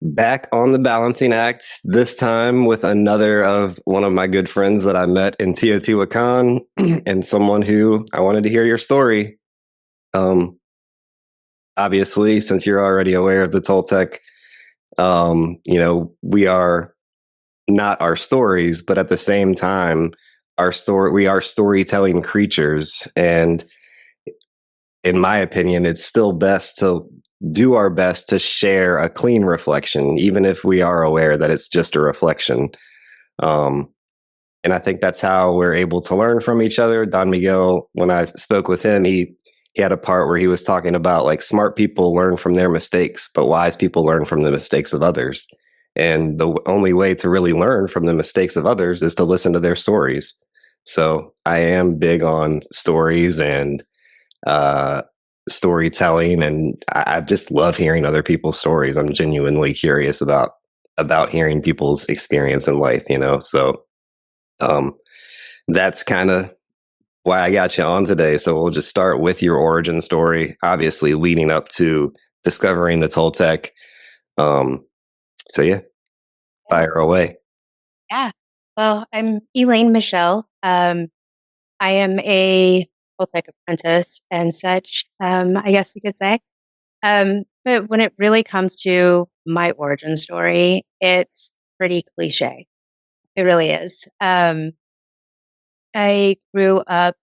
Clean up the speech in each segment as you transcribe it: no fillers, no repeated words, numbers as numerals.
Back on the balancing act, this time with another of one of my good friends that I met in Teotihuacan and someone who I wanted to hear your story. Um, Obviously, since you're already aware of the Toltec, we are not our stories, but at the same time, we are storytelling creatures. And in my opinion, it's still best to do our best to share a clean reflection, even if we are aware that it's just a reflection. Um, and I think that's how we're able to learn from each other. Don Miguel, when I spoke with him, he had a part where he was talking about like smart people learn from their mistakes, but wise people learn from the mistakes of others. And the only way to really learn from the mistakes of others is to listen to their stories. So I am big on stories and uh, storytelling, and I just love hearing other people's stories. I'm genuinely curious about hearing people's experience in life. So um, that's kind of why I got you on today. So we'll just start with your origin story, obviously leading up to discovering the Toltec. Um, so yeah, fire away. Yeah. Well, I'm Elaine Michelle. I am a Toltec apprentice and such, I guess you could say. But when it really comes to my origin story, it's pretty cliche. It really is. I grew up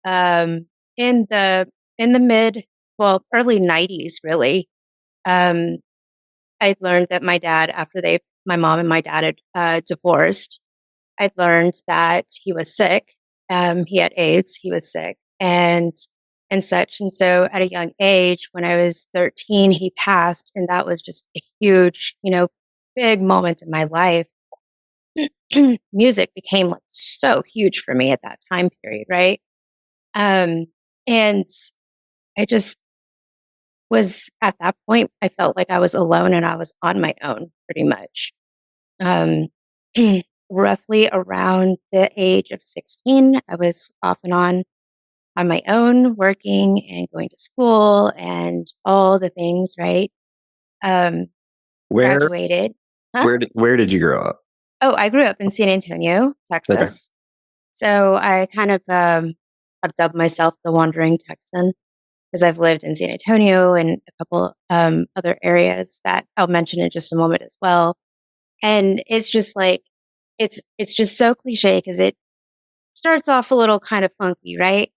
um, in the early '90s, really. Um, I learned that my mom and my dad had divorced. I'd learned that he was sick. He had AIDS. He was sick, and such. And so, at a young age, when I was 13, he passed, and that was just a huge, big moment in my life. Music became like so huge for me at that time period, right? Um, and I just was at that point. I felt like I was alone, and I was on my own, pretty much. Um, roughly around the age of 16, I was off and on my own, working and going to school and all the things, right? Um, Where Graduated. Huh? where did you grow up? Oh, I grew up in San Antonio, Okay. Texas. So I kind of have dubbed myself the Wandering Texan because I've lived in San Antonio and a couple other areas that I'll mention in just a moment as well. And it's just like it's just so cliche because it starts off a little kind of funky, right?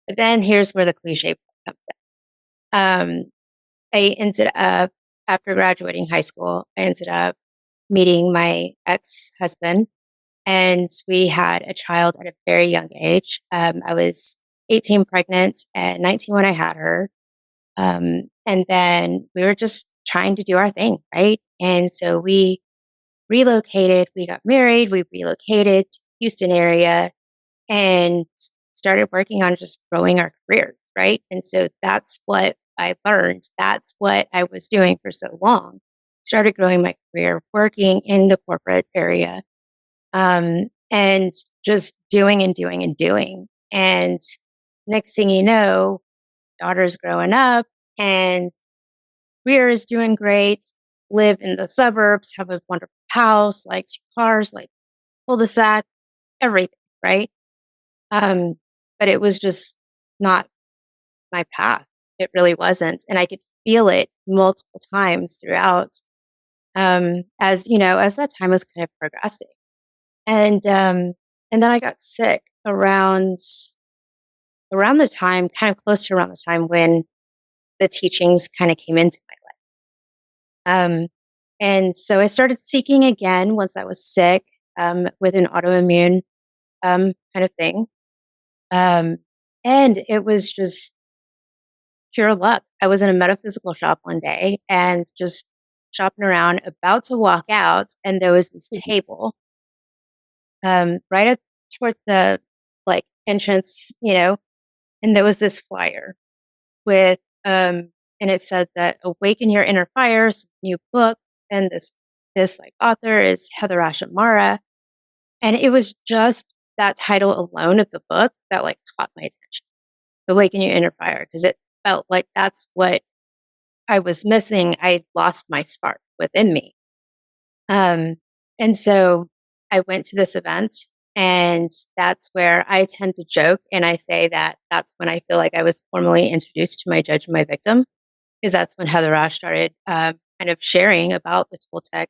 But then here's where the cliche comes in. I ended up after graduating high school, I ended up meeting my ex-husband, and we had a child at a very young age. I was 18 pregnant and 19 when I had her. And then we were just trying to do our thing, right? And so we relocated, we got married, we relocated to the Houston area and started working on just growing our careers, right? And so that's what I learned. That's what I was doing for so long. Started growing my career, working in the corporate area, and just doing and doing and doing. And next thing you know, daughter's growing up and career is doing great, live in the suburbs, have a wonderful house, like two cars, like cul-de-sac, everything, right? Um, but it was just not my path. It really wasn't. And I could feel it multiple times throughout, as as that time was kind of progressing. And then I got sick around the time, kind of close to around the time when the teachings kind of came into my life. And so I started seeking again once I was sick, with an autoimmune kind of thing. Um, and it was just pure luck. I was in a metaphysical shop one day and just shopping around, about to walk out, and there was this table right up towards the like entrance, and there was this flyer with and it said that Awaken Your Inner Fires, new book, and this like author is Heather Ashamara. And it was just that title alone of the book that like caught my attention. Awaken Your Inner Fire, because it felt like that's what I was missing. I lost my spark within me. Um, and so I went to this event, and that's where I tend to joke and I say that that's when I feel like I was formally introduced to my judge and my victim, because that's when Heather Ash started kind of sharing about the Toltec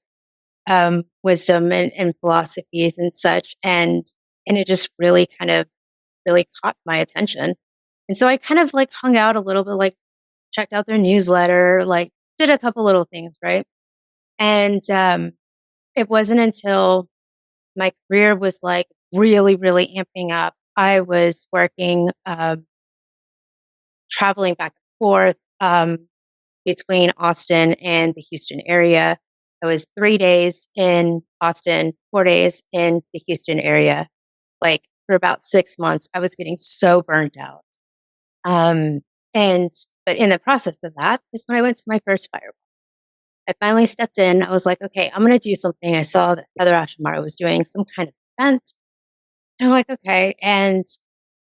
wisdom and philosophies and such, and it just really kind of really caught my attention. And so I kind of like hung out a little bit, like checked out their newsletter, like did a couple little things, right? And it wasn't until my career was like really, really amping up. I was working, traveling back and forth between Austin and the Houston area. I was 3 days in Austin, 4 days in the Houston area. Like for about 6 months, I was getting so burnt out. Um, and but in the process of that is when I went to my first firewalk. I finally stepped in. I was like, okay, I'm going to do something. I saw that Heather Ashimara was doing some kind of event. And I'm like, okay. And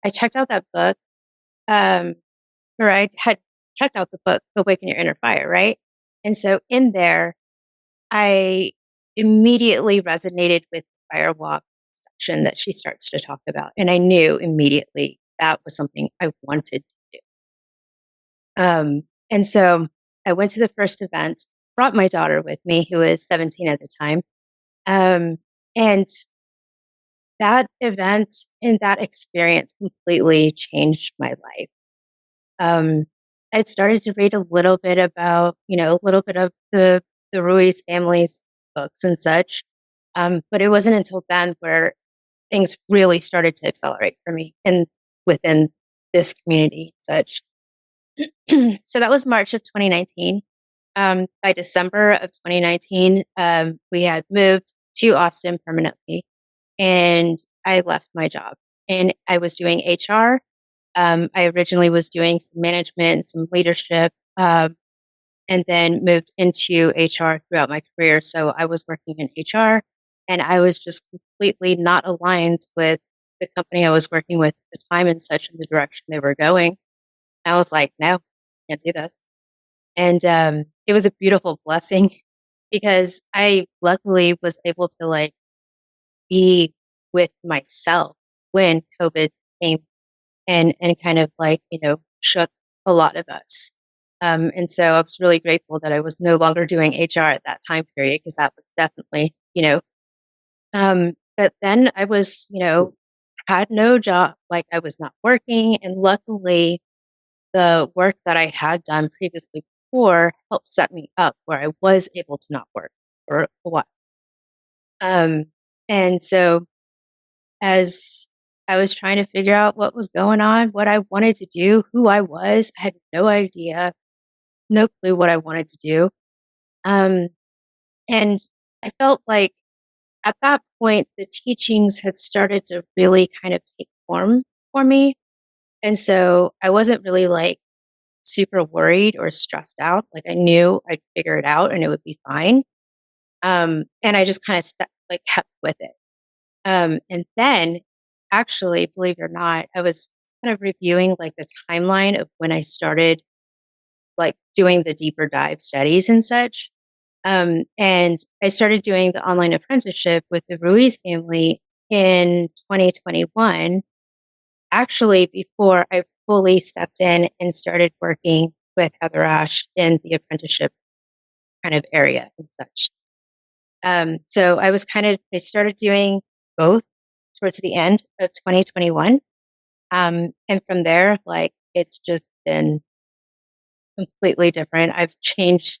I checked out that book, um, or I had checked out the book, Awaken Your Inner Fire, right? And so in there, I immediately resonated with the firewalk section that she starts to talk about. And I knew immediately that was something I wanted to do. And so I went to the first event, brought my daughter with me, who was 17 at the time. Um, and that event and that experience completely changed my life. Um, I'd started to read a little bit about, a little bit of the Ruiz family's books and such. But it wasn't until then where things really started to accelerate for me and within this community and such. So that was March of 2019. By December of 2019, we had moved to Austin permanently, and I left my job. And I was doing HR. I originally was doing some management, some leadership, and then moved into HR throughout my career. So I was working in HR, and I was just completely not aligned with the company I was working with at the time and such in the direction they were going. I was like, no, can't do this. And it was a beautiful blessing because I luckily was able to like be with myself when COVID came and kind of like, shook a lot of us. And so I was really grateful that I was no longer doing HR at that time period because that was definitely, but then I was, had no job, like I was not working. And luckily, the work that I had done previously before helped set me up where I was able to not work for a while. Um, and so as I was trying to figure out what was going on, what I wanted to do, who I was, I had no idea, no clue what I wanted to do. Um, and I felt like at that point, the teachings had started to really kind of take form for me. And so I wasn't really like super worried or stressed out. Like I knew I'd figure it out and it would be fine. And I just kind of kept with it. And then actually, believe it or not, I was kind of reviewing like the timeline of when I started like doing the deeper dive studies and such. And I started doing the online apprenticeship with the Ruiz family in 2021, actually before I fully stepped in and started working with Heather Ash in the apprenticeship kind of area and such. So I started doing both towards the end of 2021. And from there, like, it's just been completely different. I've changed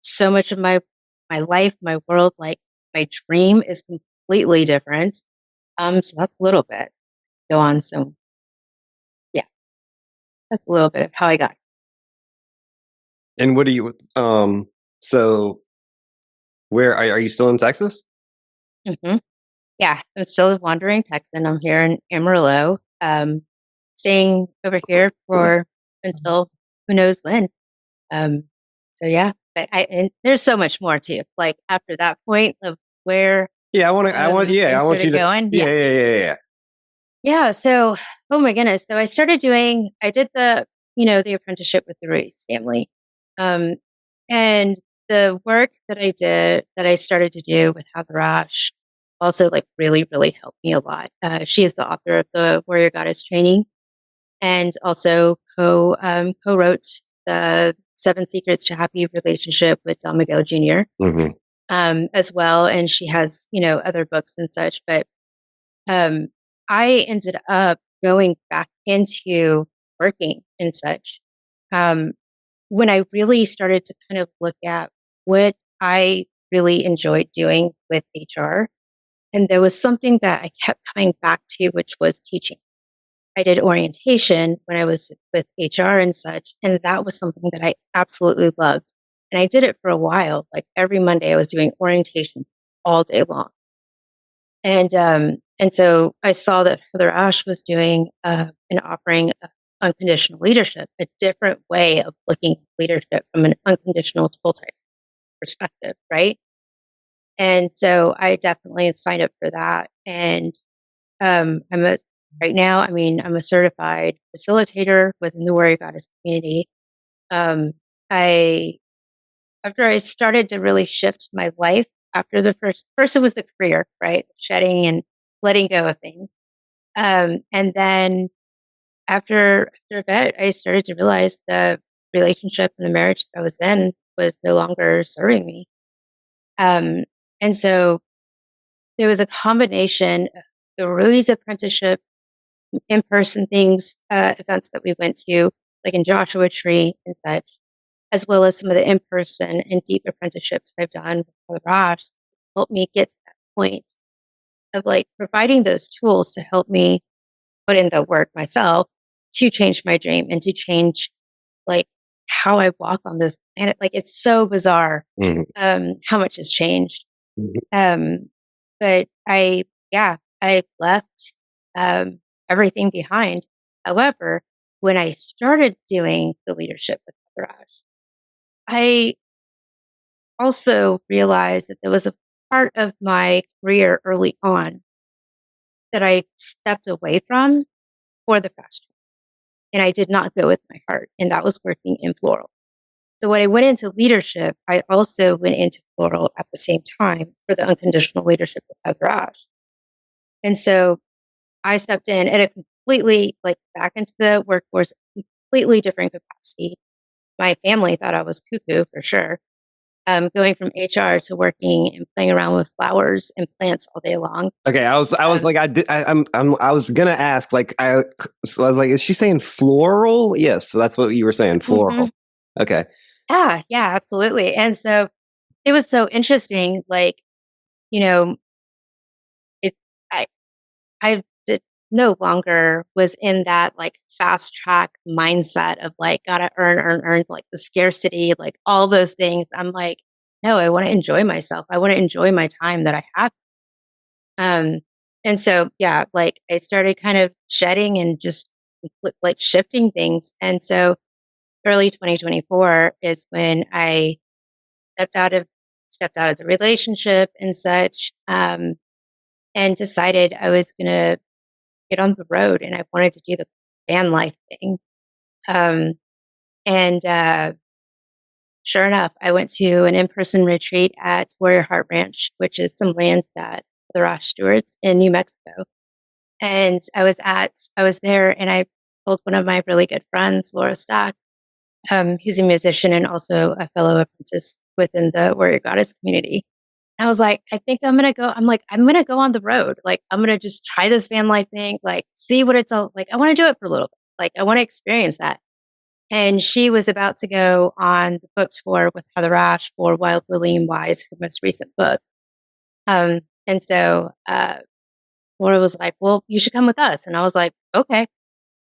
so much of my life, my world, like my dream is completely different. So that's a little bit go on. So yeah, that's a little bit of how I got. And what do you, so where are you still in Texas? Mm-hmm. Yeah, I'm still a Wandering Texan. I'm here in Amarillo, staying over here for until who knows when. Um, so yeah, but and there's so much more too. Like after that point of where Yeah, I things want started you to, going. yeah, Yeah, yeah, yeah, yeah. yeah. So oh my goodness. So I did the the apprenticeship with the Ruiz family, um, and the work that I did, that I started to do with Heather Ash, also like really, really helped me a lot. She is the author of the Warrior Goddess Training, and also co-wrote the Seven Secrets to Happy Relationship with Don Miguel Jr. Hmm. As well, and she has other books and such. But um, I ended up going back into working and such um, when I really started to kind of look at what I really enjoyed doing with HR. And there was something that I kept coming back to, which was teaching. I did orientation when I was with HR and such, and that was something that I absolutely loved. And I did it for a while. Like every Monday, I was doing orientation all day long. And so I saw that Heather Ash was doing and offering unconditional leadership, a different way of looking at leadership from an unconditional Toltec perspective, right? And so I definitely signed up for that. And I'm a right now. I mean, I'm a certified facilitator within the Warrior Goddess community. Um, I After I started to really shift my life after the first it was the career, right? Shedding and letting go of things. And then after a bit, I started to realize the relationship and the marriage that I was in was no longer serving me. Um, and so there was a combination of the Ruiz apprenticeship, in-person things, events that we went to, like in Joshua Tree and such, as well as some of the in-person and deep apprenticeships I've done with the Rosh, helped me get to that point of like providing those tools to help me put in the work myself to change my dream and to change like how I walk on this planet. Like it's so bizarre Hmm. how much has changed. Hmm. Um, but I left everything behind. However, when I started doing the leadership with Garage, I also realized that there was a part of my career early on that I stepped away from for the fast track. And I did not go with my heart, and that was working in floral. So when I went into leadership, I also went into floral at the same time for the unconditional leadership of Heather. And so I stepped in at a completely like back into the workforce, completely different capacity. My family thought I was cuckoo for sure. Going from HR to working and playing around with flowers and plants all day long. Okay, I was like, I was gonna ask, like, so I was like, is she saying floral? Yes, so that's what you were saying, Mhm. floral. Okay. Yeah, absolutely. And so it was so interesting. Like, you know, it, I, I did no longer was in that like fast track mindset of like, gotta earn, like the scarcity, like all those things. I'm like, no, I want to enjoy myself. I want to enjoy my time that I have. Um, and so, yeah, like I started kind of shedding and just like shifting things. And so early 2024 is when I stepped out of stepped out of the relationship and such, and decided I was gonna get on the road and I wanted to do the van life thing. Um, and Sure enough, I went to an in-person retreat at Warrior Heart Ranch, which is some land that the Ross stewards in New Mexico. And I was there and I told one of my really good friends, Laura Stock, who's a musician and also a fellow apprentice within the Warrior Goddess community. I was like, I think I'm going to go on the road. Like, I'm going to just try this van life thing, like, see what it's all like. I want to do it for a little bit. Like, I want to experience that. And she was about to go on the book tour with Heather Ash for Wild William Wise, her most recent book. And so Laura was like, well, you should come with us. And I was like, okay.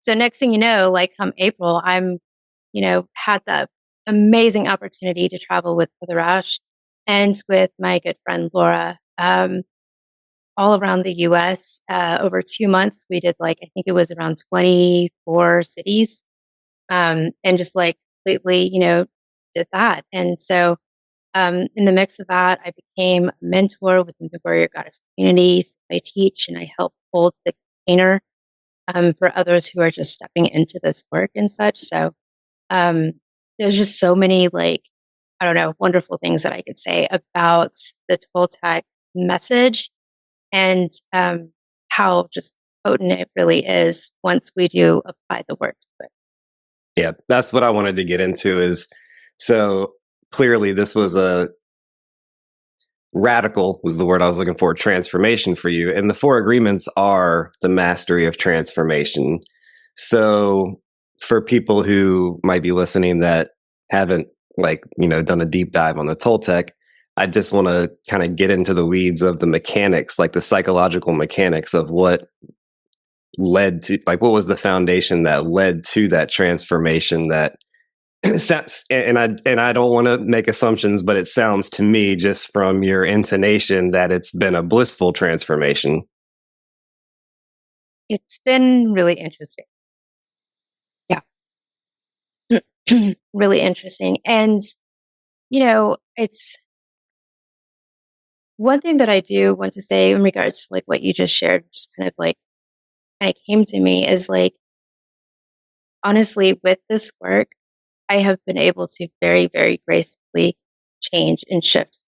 So next thing you know, like come April, had the amazing opportunity to travel with Heather Ash and with my good friend Laura, all around the US. Over 2 months, we did like, I think it was around 24 cities, and just like completely, did that. And so in the mix of that, I became a mentor within the Warrior Goddess communities. I teach and I help hold the container for others who are just stepping into this work and such. So um, there's just so many like I don't know, wonderful things that I could say about the Toltec message and how just potent it really is once we do apply the work to it. Yeah, that's what I wanted to get into is so clearly this was a radical was the word I was looking for, transformation for you. And the four agreements are the mastery of transformation. So for people who might be listening that haven't done a deep dive on the Toltec, I just want to kind of get into the weeds of the mechanics, like the psychological mechanics of what led to what was the foundation that led to that transformation that and I don't want to make assumptions, but it sounds to me just from your intonation that it's been a blissful transformation. It's been really interesting. Yeah. Really interesting. And, it's one thing that I do want to say in regards to what you just shared, just kind of came to me is honestly, with this work, I have been able to very, very gracefully change and shift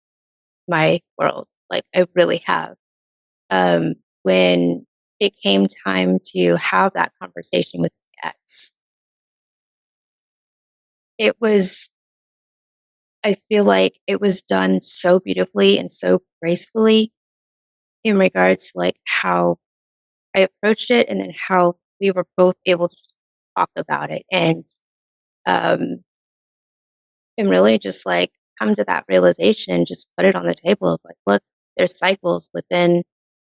my world. I really have. When it came time to have that conversation with my ex, it was, I feel like it was done so beautifully and so gracefully in regards to how I approached it and then how we were both able to just talk about it um, and really just come to that realization and just put it on the table of look, there's cycles within,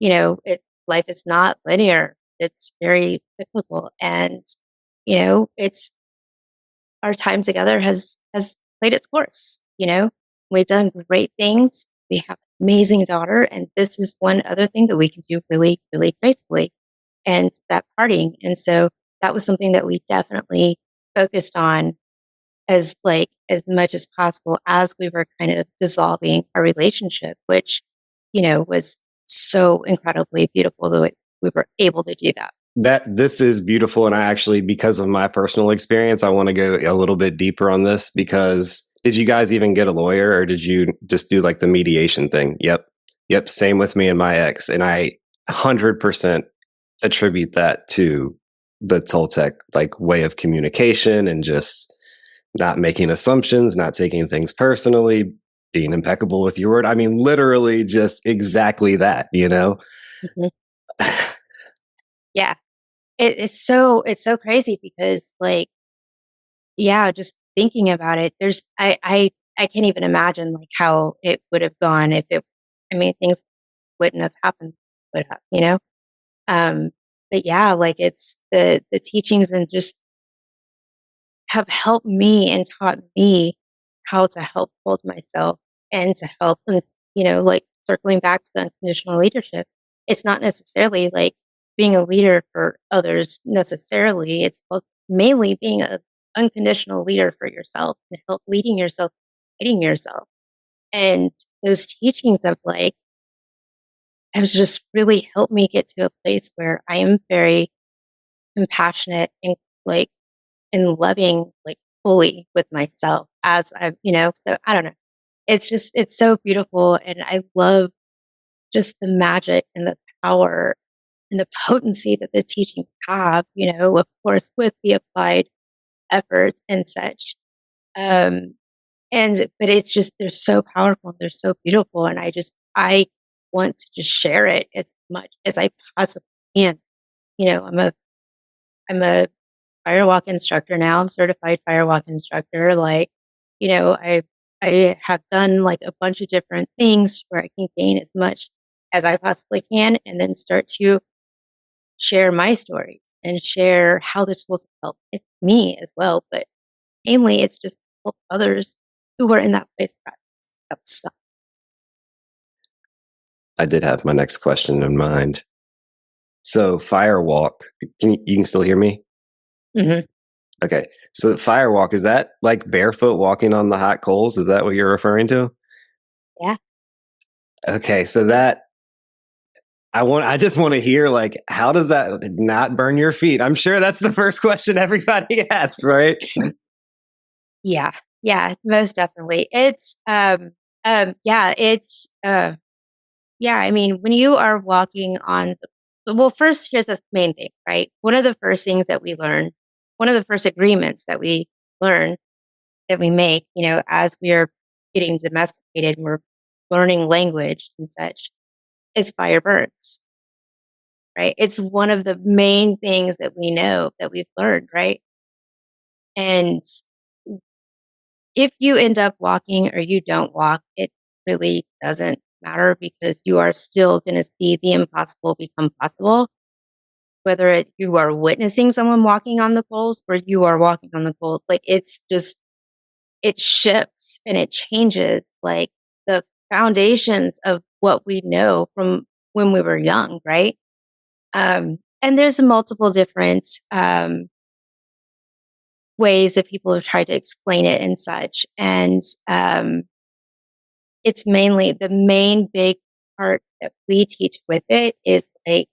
life is not linear. It's very cyclical. And, it's our time together has played its course, we've done great things. We have an amazing daughter. And this is one other thing that we can do really, really gracefully. And that partying. And so that was something that we definitely focused on as much as possible as we were kind of dissolving our relationship, which, was so incredibly beautiful that we were able to do that. This is beautiful. And I actually, because of my personal experience, I want to go a little bit deeper on this because did you guys even get a lawyer or did you just do the mediation thing? Yep. Same with me and my ex. And I 100% attribute that to the Toltec way of communication and just not making assumptions, not taking things personally, being impeccable with your word. I mean, literally just exactly that, Mhm. Yeah. It's so crazy because yeah, just thinking about it, I can't even imagine how it would have gone if things wouldn't have happened, would have, Um, but yeah, it's the teachings and just have helped me and taught me how to help hold myself and to help and circling back to the unconditional leadership. It's not necessarily being a leader for others necessarily. It's mainly being an unconditional leader for yourself and help leading yourself, guiding yourself. And those teachings of has just really helped me get to a place where I am very compassionate and like and loving fully with myself as so I don't know. It's so beautiful and I love just the magic and the power and the potency that the teachings have, of course with the applied effort and such. Um but it's just they're so powerful and they're so beautiful and I want to just share it as much as I possibly can. I'm a firewalk instructor now. I'm certified firewalk instructor. I have done a bunch of different things where I can gain as much as I possibly can and then start to share my story and share how the tools have helped me as well. But mainly it's just to help others who are in that place of practice of stuff. I did have my next question in mind. So firewalk, you can still hear me? Mm-hmm. Okay. So firewalk, is that barefoot walking on the hot coals? Is that what you're referring to? Yeah. Okay. So that I just want to hear how does that not burn your feet? I'm sure that's the first question everybody asks, right? Yeah. Yeah, most definitely. Yeah, I mean, when you are walking on well, first, here's the main thing, right? One of the first things that we learn, one of the first agreements that we learn that we make, as we are getting domesticated and we're learning language and such, is fire burns, right? It's one of the main things that we know that we've learned, right? And if you end up walking or you don't walk, it really doesn't matter because you are still going to see the impossible become possible. Whether you are witnessing someone walking on the coals or you are walking on the coals, like it's just, it shifts and it changes like the foundations of what we know from when we were young, right? And there's multiple different ways that people have tried to explain it and such. And it's mainly the main big part that we teach with it is like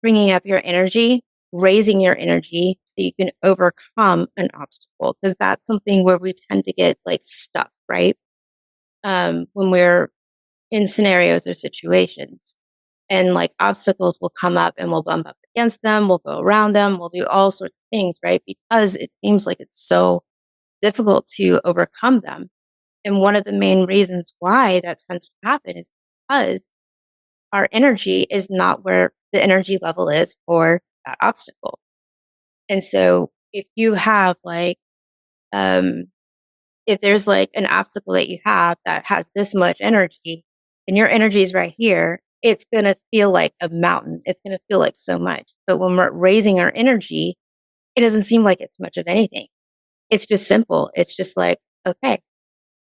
bringing up your energy, raising your energy so you can overcome an obstacle. Because that's something where we tend to get like stuck, right? When we're in scenarios or situations. And like obstacles will come up and we'll bump up against them, we'll go around them, we'll do all sorts of things, right? Because it seems like it's so difficult to overcome them. And one of the main reasons why that tends to happen is because our energy is not where the energy level is for that obstacle. And so if you have like, um, if there's like an obstacle that you have that has this much energy and your energy is right here, it's going to feel like a mountain. It's going to feel like so much. But when we're raising our energy, it doesn't seem like it's much of anything. It's just simple. It's just like, okay.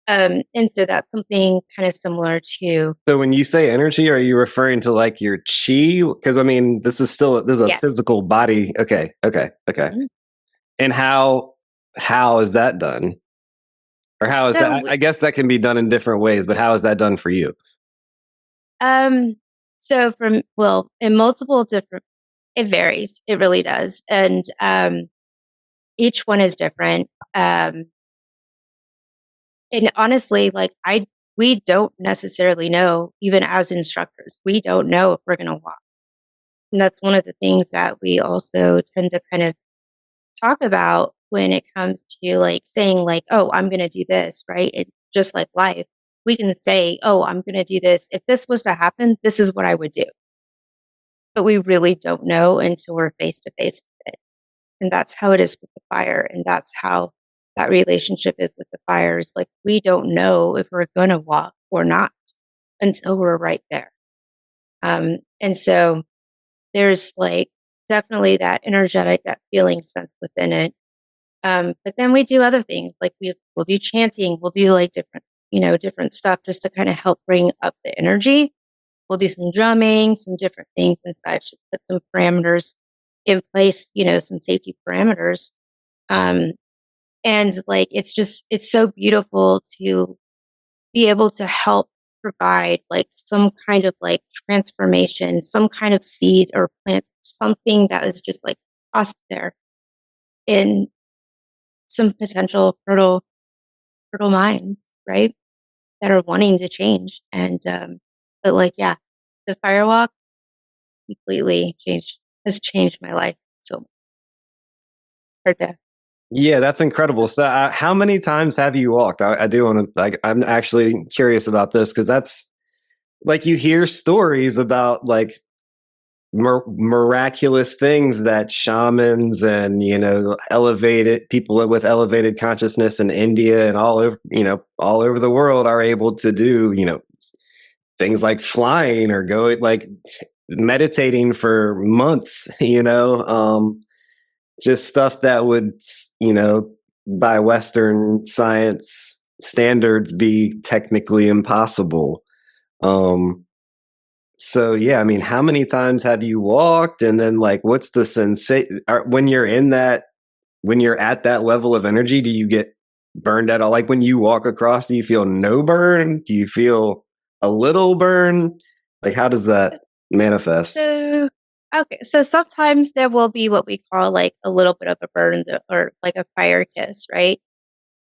And so that's something kind of similar to, So when you say energy, are you referring to like your chi? Because I mean, this is a yes. physical body. Okay, okay, okay. Mhm. And how is that done? Or how is that? So, I guess that can be done in different ways, but how is that done for you? um, so from, well, in multiple different, it varies. It really does. And, each one is different. And honestly, like we don't necessarily know, even as instructors, we don't know if we're going to walk. And that's one of the things that we also tend to kind of talk about when it comes to like saying like, oh, I'm going to do this, right? It just like life. We can say, oh, I'm going to do this. If this was to happen, this is what I would do. But we really don't know until we're face to face with it. And that's how it is with the fire. And that's how that relationship is with the fires. Like we don't know if we're going to walk or not until we're right there. And so there's like definitely that energetic, that feeling sense within it. But then we do other things like we'll do chanting, we'll do like different, different stuff just to kind of help bring up the energy. We'll do some drumming, some different things and such, put some parameters in place, some safety parameters. Um, and like it's so beautiful to be able to help provide like some kind of like transformation, some kind of seed or plant, something that is just like tossed there in some potential fertile minds, right? That are wanting to change. And but like yeah, the firewalk completely has changed my life. So hard to Yeah, that's incredible. So, how many times have you walked? I do want to like. I'm actually curious about this because that's like you hear stories about like miraculous things that shamans and elevated people with elevated consciousness in India and all over all over the world are able to do things like flying or going like meditating for months. Just stuff that would by Western science standards be technically impossible. um so yeah, I mean, how many times have you walked, and then like, what's the sensation when you're in that, when you're at that level of energy? Do you get burned at all? Like when you walk across, do you feel no burn? Do you feel a little burn? Like, how does that manifest? so okay. So sometimes there will be what we call like a little bit of a burn or like a fire kiss, right?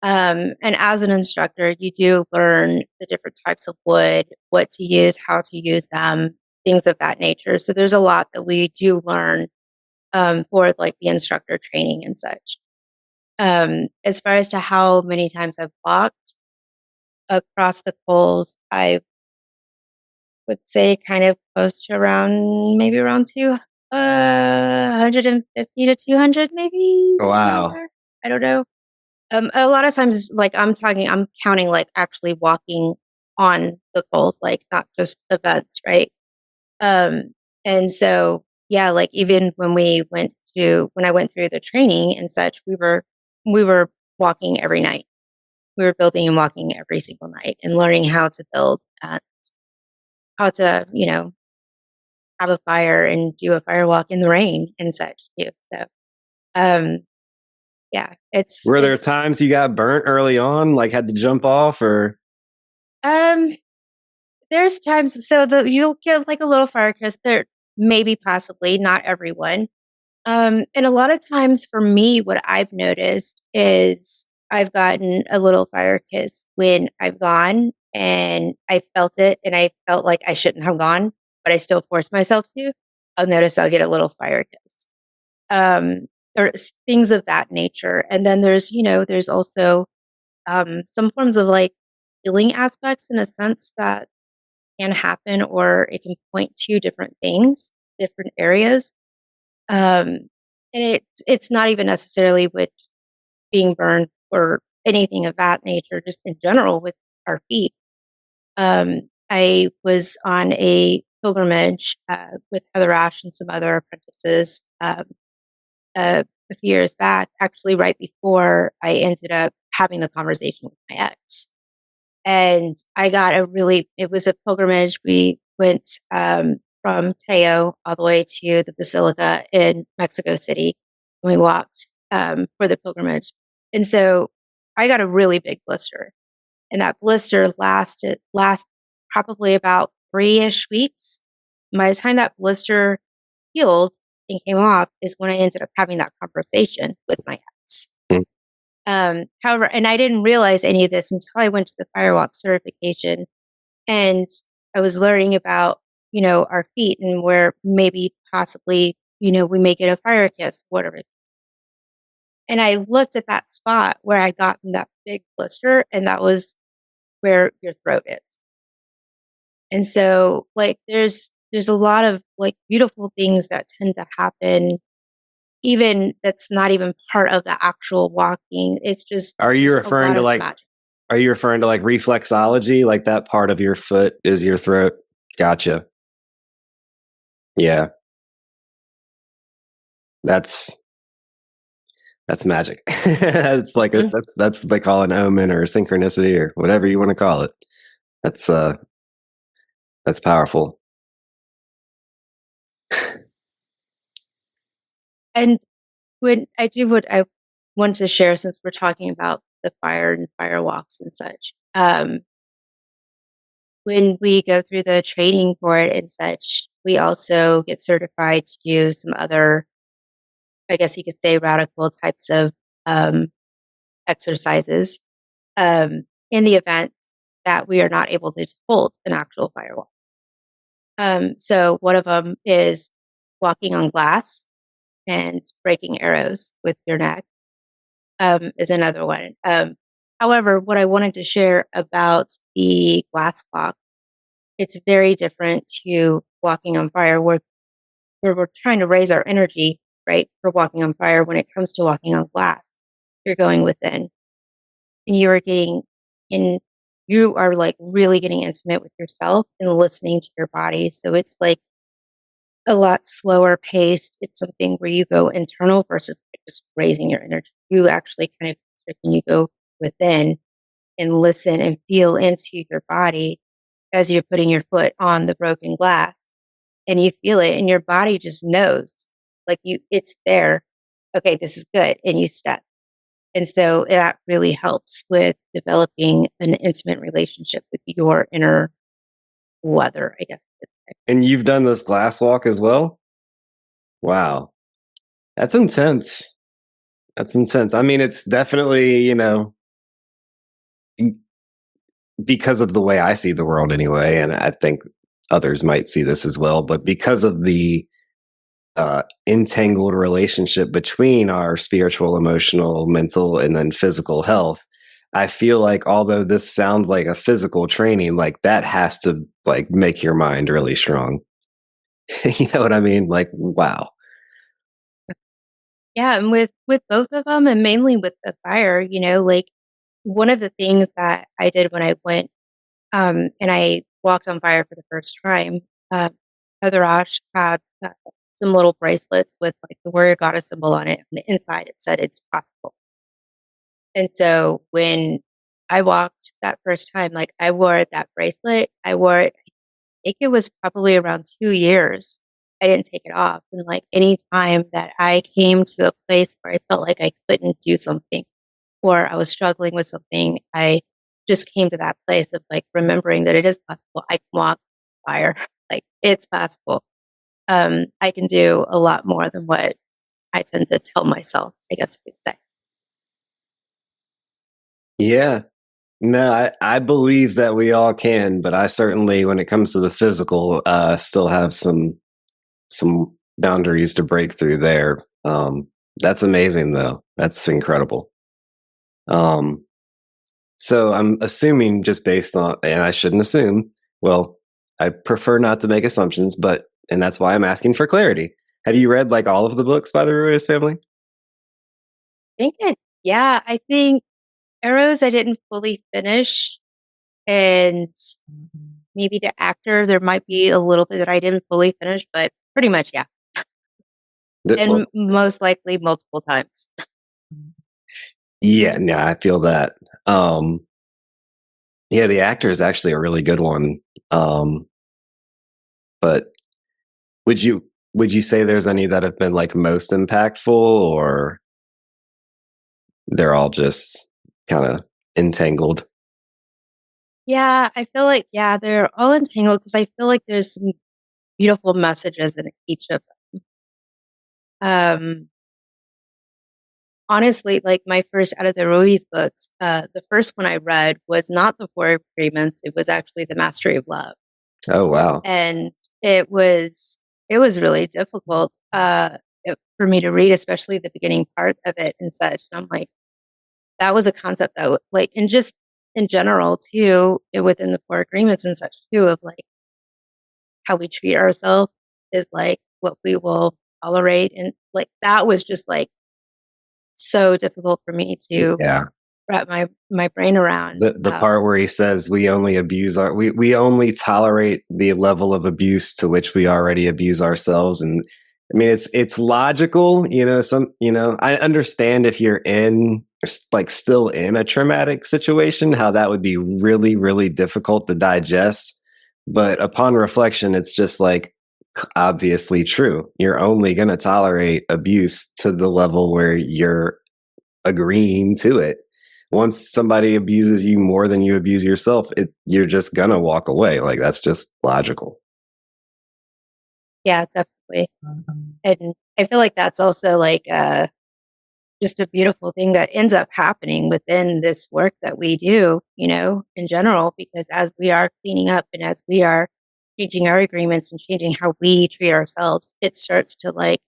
And as an instructor, you do learn the different types of wood, what to use, how to use them, things of that nature. So there's a lot that we do learn for like the instructor training and such. As far as to how many times I've walked across the coals, I would say kind of close to around maybe around 150 to 200, maybe somewhere around Wow. there. I don't know. A lot of times, like I'm counting like actually walking on the goals, like not just events, right? Um, and so, yeah, like even when I went through the training and such, we were walking every night. We were building and walking every single night and learning how to build, how to, have a fire and do a firewalk in the rain and such too. So, um, yeah, Were there it's, times you got burnt early on, like had to jump off, or um, there's times so you'll get like a little fire kiss there, maybe possibly, not everyone. And a lot of times for me, what I've noticed is I've gotten a little fire kiss when I've gone and I felt it and I felt like I shouldn't have gone, but I still force myself to. I'll notice I'll get a little fire kiss. Um, or things of that nature. And then there's also some forms of like healing aspects in a sense that can happen or it can point to different things, different areas. And it's not even necessarily with being burned or anything of that nature, just in general with our feet. I was on a pilgrimage with Heather Ash and some other apprentices a few years back, actually right before I ended up having the conversation with my ex. And I got it was a pilgrimage. We went from Teo all the way to the Basilica in Mexico City. And we walked for the pilgrimage. And so I got a really big blister. And that blister last probably about 3-ish weeks. By the time that blister healed and came off is when I ended up having that conversation with my ex. However, and I didn't realize any of this until I went to the firewalk certification and I was learning about, our feet and where maybe possibly, we may get a fire kiss, whatever. And I looked at that spot where I got that big blister and that was where your throat is. And so like there's a lot of like beautiful things that tend to happen even that's not even part of the actual walking. It's just are you just a referring lot to of like magic. reflexology, like that part of your foot is your throat? Gotcha. Yeah, that's that's magic. It's like Mm. that's what they call an omen or a synchronicity or whatever you want to call it. That's that's powerful. And when I do what I want to share, since we're talking about the fire and fire walks and such, when we go through the training for it and such, we also get certified to do some other, I guess you could say, radical types of um, exercises in the event that we are not able to hold an actual firewall. So one of them is walking on glass and breaking arrows with your neck is another one. However, what I wanted to share about the glass walk, it's very different to walking on fire where we're trying to raise our energy, right, for walking on fire. When it comes to walking on glass, you're going within and you are like really getting intimate with yourself and listening to your body. So it's like a lot slower paced. It's something where you go internal versus just raising your energy. You actually kind of you go within and listen and feel into your body as you're putting your foot on the broken glass and you feel it and your body just knows like it's there. Okay, this is good. And you step. And so that really helps with developing an intimate relationship with your inner weather, I guess. And you've done this glass walk as well? Wow. That's intense. That's intense. I mean, it's definitely, because of the way I see the world anyway, and I think others might see this as well, but because of the entangled relationship between our spiritual, emotional, mental, and then physical health, I feel like although this sounds like a physical training, like that has to like make your mind really strong. You know what I mean? Like, wow. Yeah, and with both of them, and mainly with the fire, like one of the things that I did when I went and I walked on fire for the first time, uh, Heather Ash had some little bracelets with like the warrior goddess symbol on it. On the inside, it said it's possible. And so when I walked that first time, like I wore that bracelet, I wore it, I think it was probably around 2 years. I didn't take it off. And like any time that I came to a place where I felt like I couldn't do something or I was struggling with something, I just came to that place of like remembering that it is possible. I can walk fire. Like it's possible. I can do a lot more than what I tend to tell myself, I guess you could say. Yeah. No, I believe that we all can, but I certainly, when it comes to the physical, still have some boundaries to break through there. That's amazing, though. That's incredible. Um, so I'm assuming just based on, and I shouldn't assume. Well, I prefer not to make assumptions, but and that's why I'm asking for clarity. Have you read like all of the books by the Ruiz family? Yeah, I think Arrows I didn't fully finish, and maybe the actor there might be a little bit that I didn't fully finish, but pretty much yeah, and Well, most likely multiple times. yeah, no, I feel that. Um, yeah, the actor is actually a really good one. Um, but would you would you say there's any that have been like most impactful, or they're all just kind of entangled? Yeah, I feel like yeah they're all entangled because I feel like there's some beautiful messages in each of them. Honestly, like my first out of the Ruiz books, the first one I read was not the Four Agreements; it was actually the Mastery of Love, Oh wow. and it was really difficult for me to read, especially the beginning part of it and such. And I'm like, that was a concept that like, and just in general too, within the Four Agreements and such too, of like how we treat ourselves is like what we will tolerate, and like that was just like so difficult for me to Yeah. wrap my brain around. The part where he says we only tolerate the level of abuse to which we already abuse ourselves. And I mean it's logical, I understand if you're in like still in a traumatic situation, how that would be really, really difficult to digest. But upon reflection, it's just like obviously true. You're only going to tolerate abuse to the level where you're agreeing to it. Once somebody abuses you more than you abuse yourself, you're just gonna walk away. Like that's just logical. Yeah, definitely. And I feel like that's also like just a beautiful thing that ends up happening within this work that we do, in general, because as we are cleaning up and as we are changing our agreements and changing how we treat ourselves, it starts to like,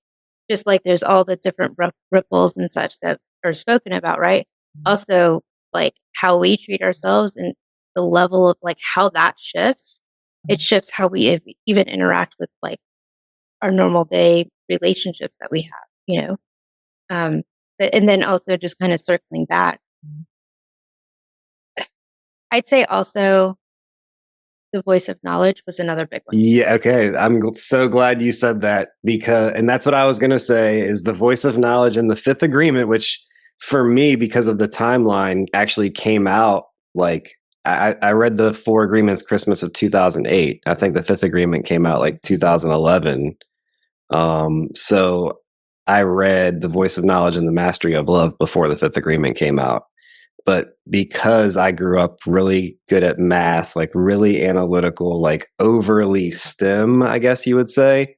just like there's all the different ripples and such that are spoken about, right? Also, like how we treat ourselves and the level of like how that shifts, it shifts how we even interact with like our normal day relationships that we have, Um, but and then also just kind of circling back, I'd say also the voice of knowledge was another big one. Yeah, okay. So glad you said that, because, and that's what I was going to say, is the voice of knowledge and the fifth agreement, which for me, because of the timeline, actually came out like I read the four agreements Christmas of 2008. I think the fifth agreement came out like 2011. So I read the voice of knowledge and the mastery of love before the fifth agreement came out. But because I grew up really good at math, like really analytical, like overly STEM, I guess you would say,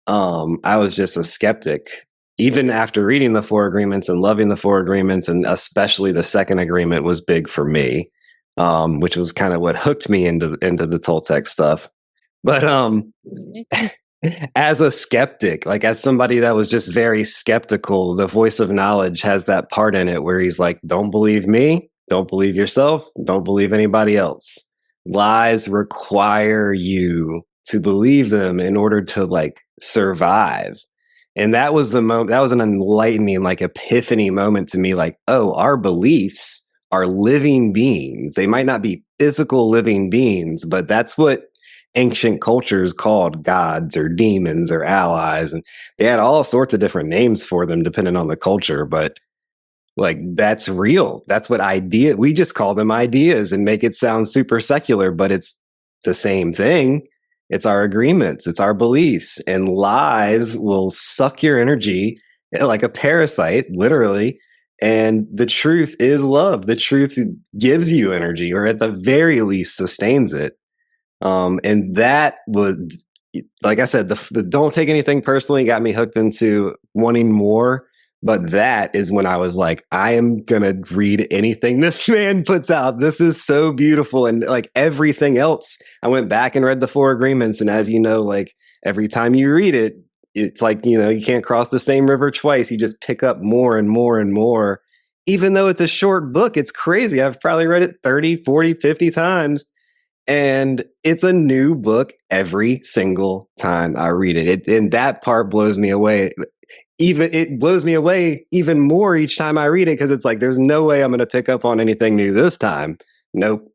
I was just a skeptic. Even after reading the four agreements and loving the four agreements, and especially the second agreement was big for me. which was kind of what hooked me into the Toltec stuff. But as a skeptic, like as somebody that was just very skeptical, the voice of knowledge has that part in it where he's like, don't believe me, don't believe yourself, don't believe anybody else. Lies require you to believe them in order to like survive. And that was the moment, that was an enlightening, like epiphany moment to me. Like, oh, our beliefs are living beings. They might not be physical living beings, but that's what ancient cultures called gods or demons or allies. And they had all sorts of different names for them depending on the culture. But like, that's real. That's what we just call them ideas and make it sound super secular, but it's the same thing. It's our agreements, it's our beliefs, and lies will suck your energy like a parasite, literally. And the truth is love. The truth gives you energy, or at the very least sustains it. And that would, like I said, the don't take anything personally got me hooked into wanting more. But that is when I was like, I am going to read anything this man puts out. This is so beautiful. And like everything else, I went back and read the Four Agreements. And as you know, like every time you read it, it's like, you can't cross the same river twice. You just pick up more and more and more. Even though it's a short book, it's crazy. I've probably read it 30, 40, 50 times. And it's a new book every single time I read it. And that part blows me away. It blows me away even more each time I read it, because it's like, there's no way I'm going to pick up on anything new this time. Nope.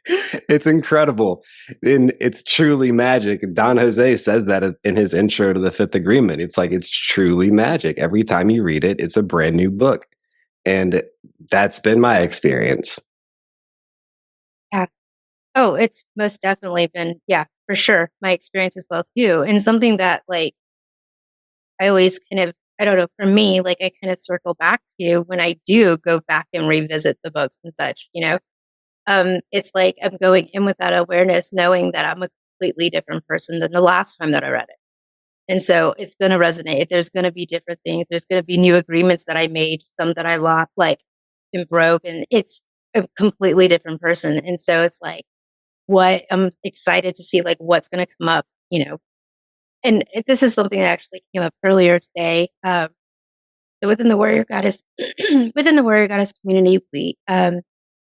It's incredible. And it's truly magic. Don Jose says that in his intro to the Fifth Agreement. It's like, it's truly magic. Every time you read it, it's a brand new book. And that's been my experience. Yeah. Oh, it's most definitely been, yeah, for sure, my experience as well too. And something that like I always kind of, I don't know, for me, like I kind of circle back to when I do go back and revisit the books and such, it's like I'm going in with that awareness, knowing that I'm a completely different person than the last time that I read it. And so it's going to resonate. There's going to be different things. There's going to be new agreements that I made, some that I lost, like, and broke, and it's a completely different person. And so it's like, what I'm excited to see, like what's going to come up, and this is something that actually came up earlier today. So within the Warrior Goddess, within the Warrior Goddess community,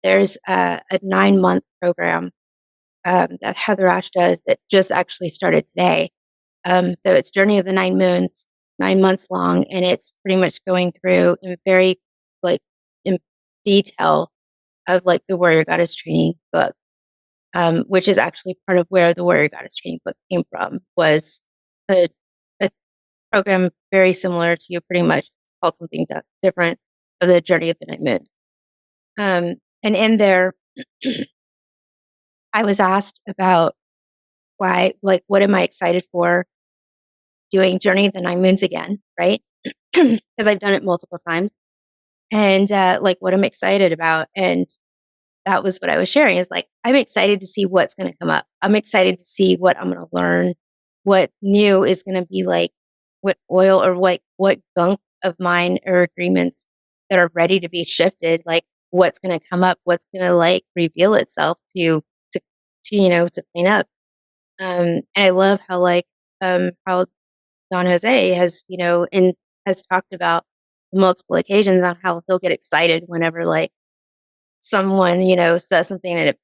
there's a 9-month program that Heather Ash does that just actually started today. So it's Journey of the 9 Moons, 9 months long, and it's pretty much going through in very like in detail of like the Warrior Goddess training book, which is actually part of where the Warrior Goddess training book came from. Was a program very similar to, pretty much called something different, of the Journey of the 9 Moons. And in there, I was asked about why, like, what am I excited for doing Journey of the 9 Moons again, right? Because I've done it multiple times. And like, what I'm excited about. And that was what I was sharing, is like, I'm excited to see what's going to come up. I'm excited to see what I'm going to learn, what new is going to be, like what oil or what gunk of mine or agreements that are ready to be shifted, like what's going to come up, what's going to like reveal itself to clean up. And I love how how Don Jose has, and has talked about multiple occasions on how he'll get excited whenever like someone, says something and it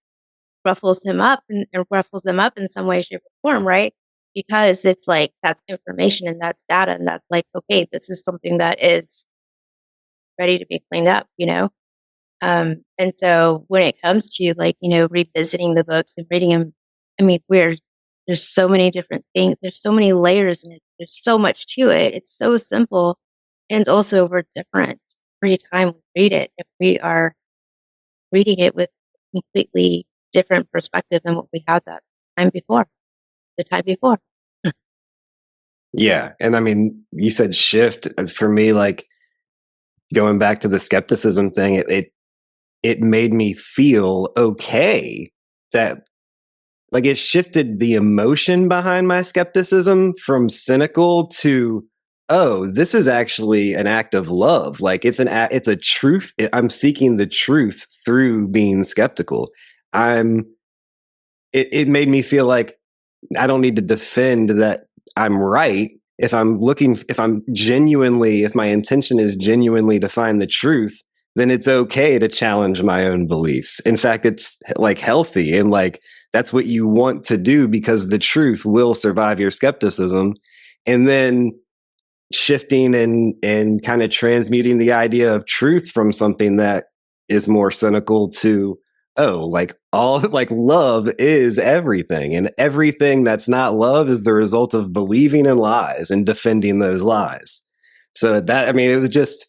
ruffles him up and ruffles them up in some way, shape, or form, right? Because it's like, that's information and that's data, and that's like, okay, this is something that is ready to be cleaned up, and so when it comes to like, revisiting the books and reading them, I mean, there's so many different things, there's so many layers in it, there's so much to it. It's so simple, and also we're different every time we read it. If we are reading it with completely different perspective than what we had the time before. Yeah. And I mean, you said shift. For me, like going back to the skepticism thing, it made me feel okay that like it shifted the emotion behind my skepticism from cynical to oh, this is actually an act of love. Like it's a truth. I'm seeking the truth through being skeptical. I'm it made me feel like I don't need to defend that I'm right. If my intention is genuinely to find the truth, then it's okay to challenge my own beliefs. In fact, it's like healthy, and like that's what you want to do, because the truth will survive your skepticism. And then shifting and kind of transmuting the idea of truth from something that is more cynical to, oh, like all like love is everything, and everything that's not love is the result of believing in lies and defending those lies. So that, I mean, it was just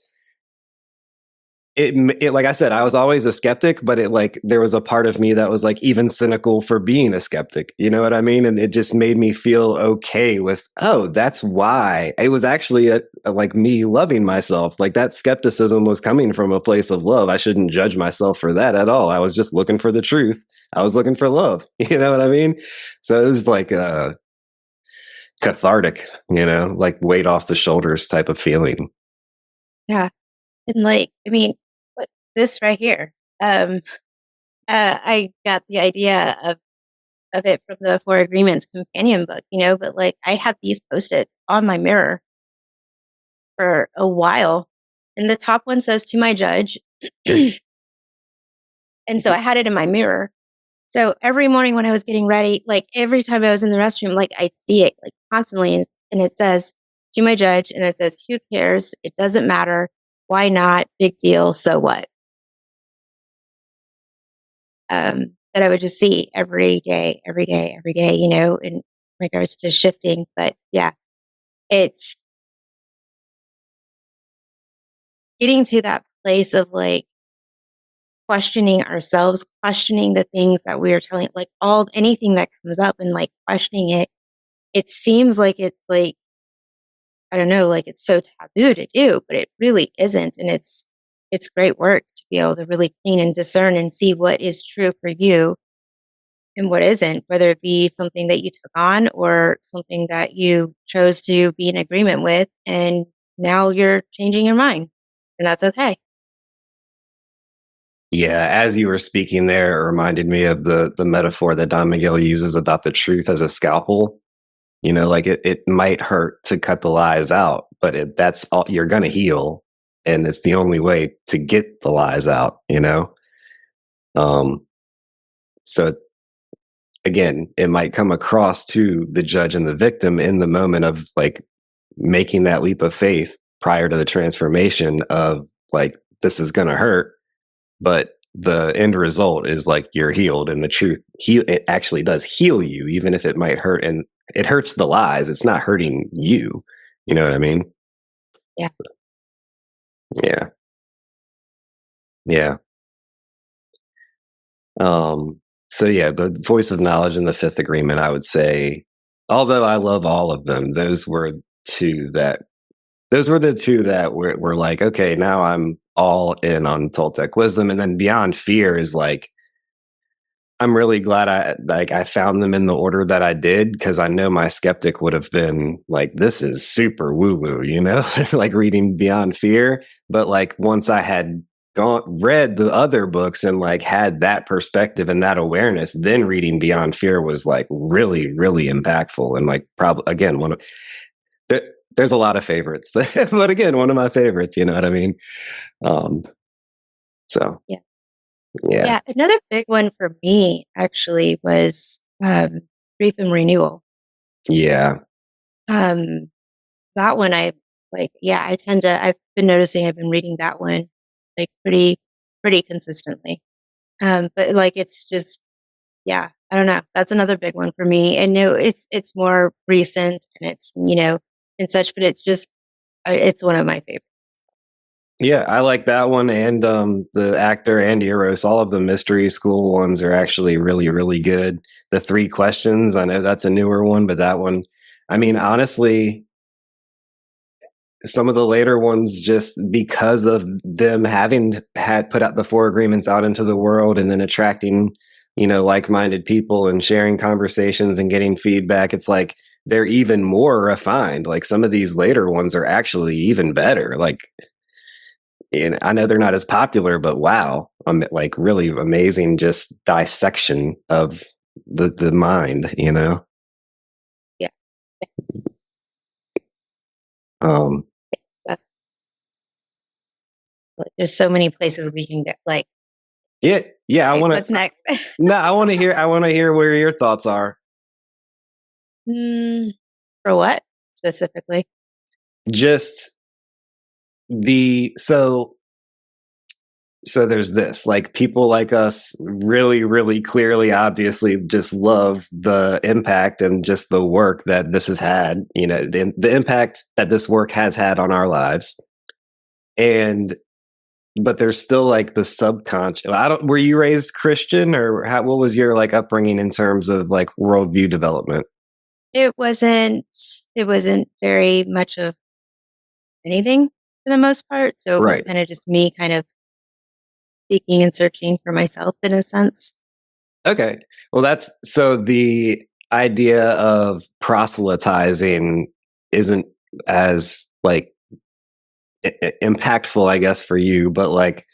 it like I said, I was always a skeptic, but it like there was a part of me that was like even cynical for being a skeptic. You know what I mean? And it just made me feel okay with, oh, that's why it was actually like me loving myself. Like that skepticism was coming from a place of love. I shouldn't judge myself for that at all. I was just looking for the truth. I was looking for love. You know what I mean? So it was like cathartic, like weight off the shoulders type of feeling. Yeah. And like, I mean, this right here, I got the idea of it from the Four Agreements companion book, but like I had these post-its on my mirror for a while. And the top one says, to my judge. And so I had it in my mirror. So every morning when I was getting ready, like every time I was in the restroom, like I'd see it like constantly. And it says, to my judge. And it says, who cares? It doesn't matter. Why not? Big deal. So what? That I would just see every day, in regards to shifting. But yeah, it's getting to that place of like questioning ourselves, questioning the things that we are telling, like anything that comes up and like questioning it. It seems like it's like, I don't know, like it's so taboo to do, but it really isn't. And it's great work to be able to really clean and discern and see what is true for you and what isn't, whether it be something that you took on or something that you chose to be in agreement with. And now you're changing your mind, and that's okay. Yeah, as you were speaking there, it reminded me of the metaphor that Don Miguel uses about the truth as a scalpel. Like it might hurt to cut the lies out, but that's all you're going to heal. And it's the only way to get the lies out. Um, so again, it might come across to the judge and the victim in the moment of like making that leap of faith prior to the transformation of like, this is going to hurt, but the end result is like you're healed, and the truth it actually does heal you, even if it might hurt, and it hurts the lies. It's not hurting you. You know what I mean? Yeah. Yeah. Yeah. So yeah, the voice of knowledge and the fifth agreement, I would say, although I love all of them, those were the two that were like, okay, now I'm all in on Toltec wisdom. And then Beyond Fear is like, I'm really glad I found them in the order that I did, because I know my skeptic would have been like, this is super woo woo, like reading Beyond Fear. But like once I had read the other books and like had that perspective and that awareness, then reading Beyond Fear was like really, really impactful. And like probably again, there's a lot of favorites, but again, one of my favorites, you know what I mean? Um, so Yeah. yeah. Yeah. Another big one for me actually was grief and renewal. Yeah. That one I like, yeah, I've been noticing I've been reading that one like pretty consistently. But like it's just, yeah, I don't know. That's another big one for me. And no, it's more recent and it's, and such, but it's just it's one of my favorites. Yeah, I like that one, and the actor Andy Eros. All of the mystery school ones are actually really, really good. The three questions, I know that's a newer one, but that one, I mean, honestly, some of the later ones, just because of them having had put out the four agreements out into the world and then attracting, like-minded people and sharing conversations and getting feedback, it's like they're even more refined. Like some of these later ones are actually even better. Like, and I know they're not as popular, but wow, like really amazing just dissection of the mind, you know. Yeah. Um, That's, like, there's so many places we can get. Like, yeah, yeah. I right, want what's to. next? No, I want to hear. I want to hear where your thoughts are. For what specifically? Just the so there's this, like, people like us really really clearly obviously just love the impact and just the work that this has had, you know, the impact that this work has had on our lives. And but there's still like the subconscious. I don't, were you raised Christian, or what was your like upbringing in terms of like worldview development? It wasn't. It wasn't very much of anything for the most part. So it was Right. kind of just me, kind of seeking and searching for myself in a sense. Okay. Well, that's so the idea of proselytizing isn't as like impactful, I guess, for you, but like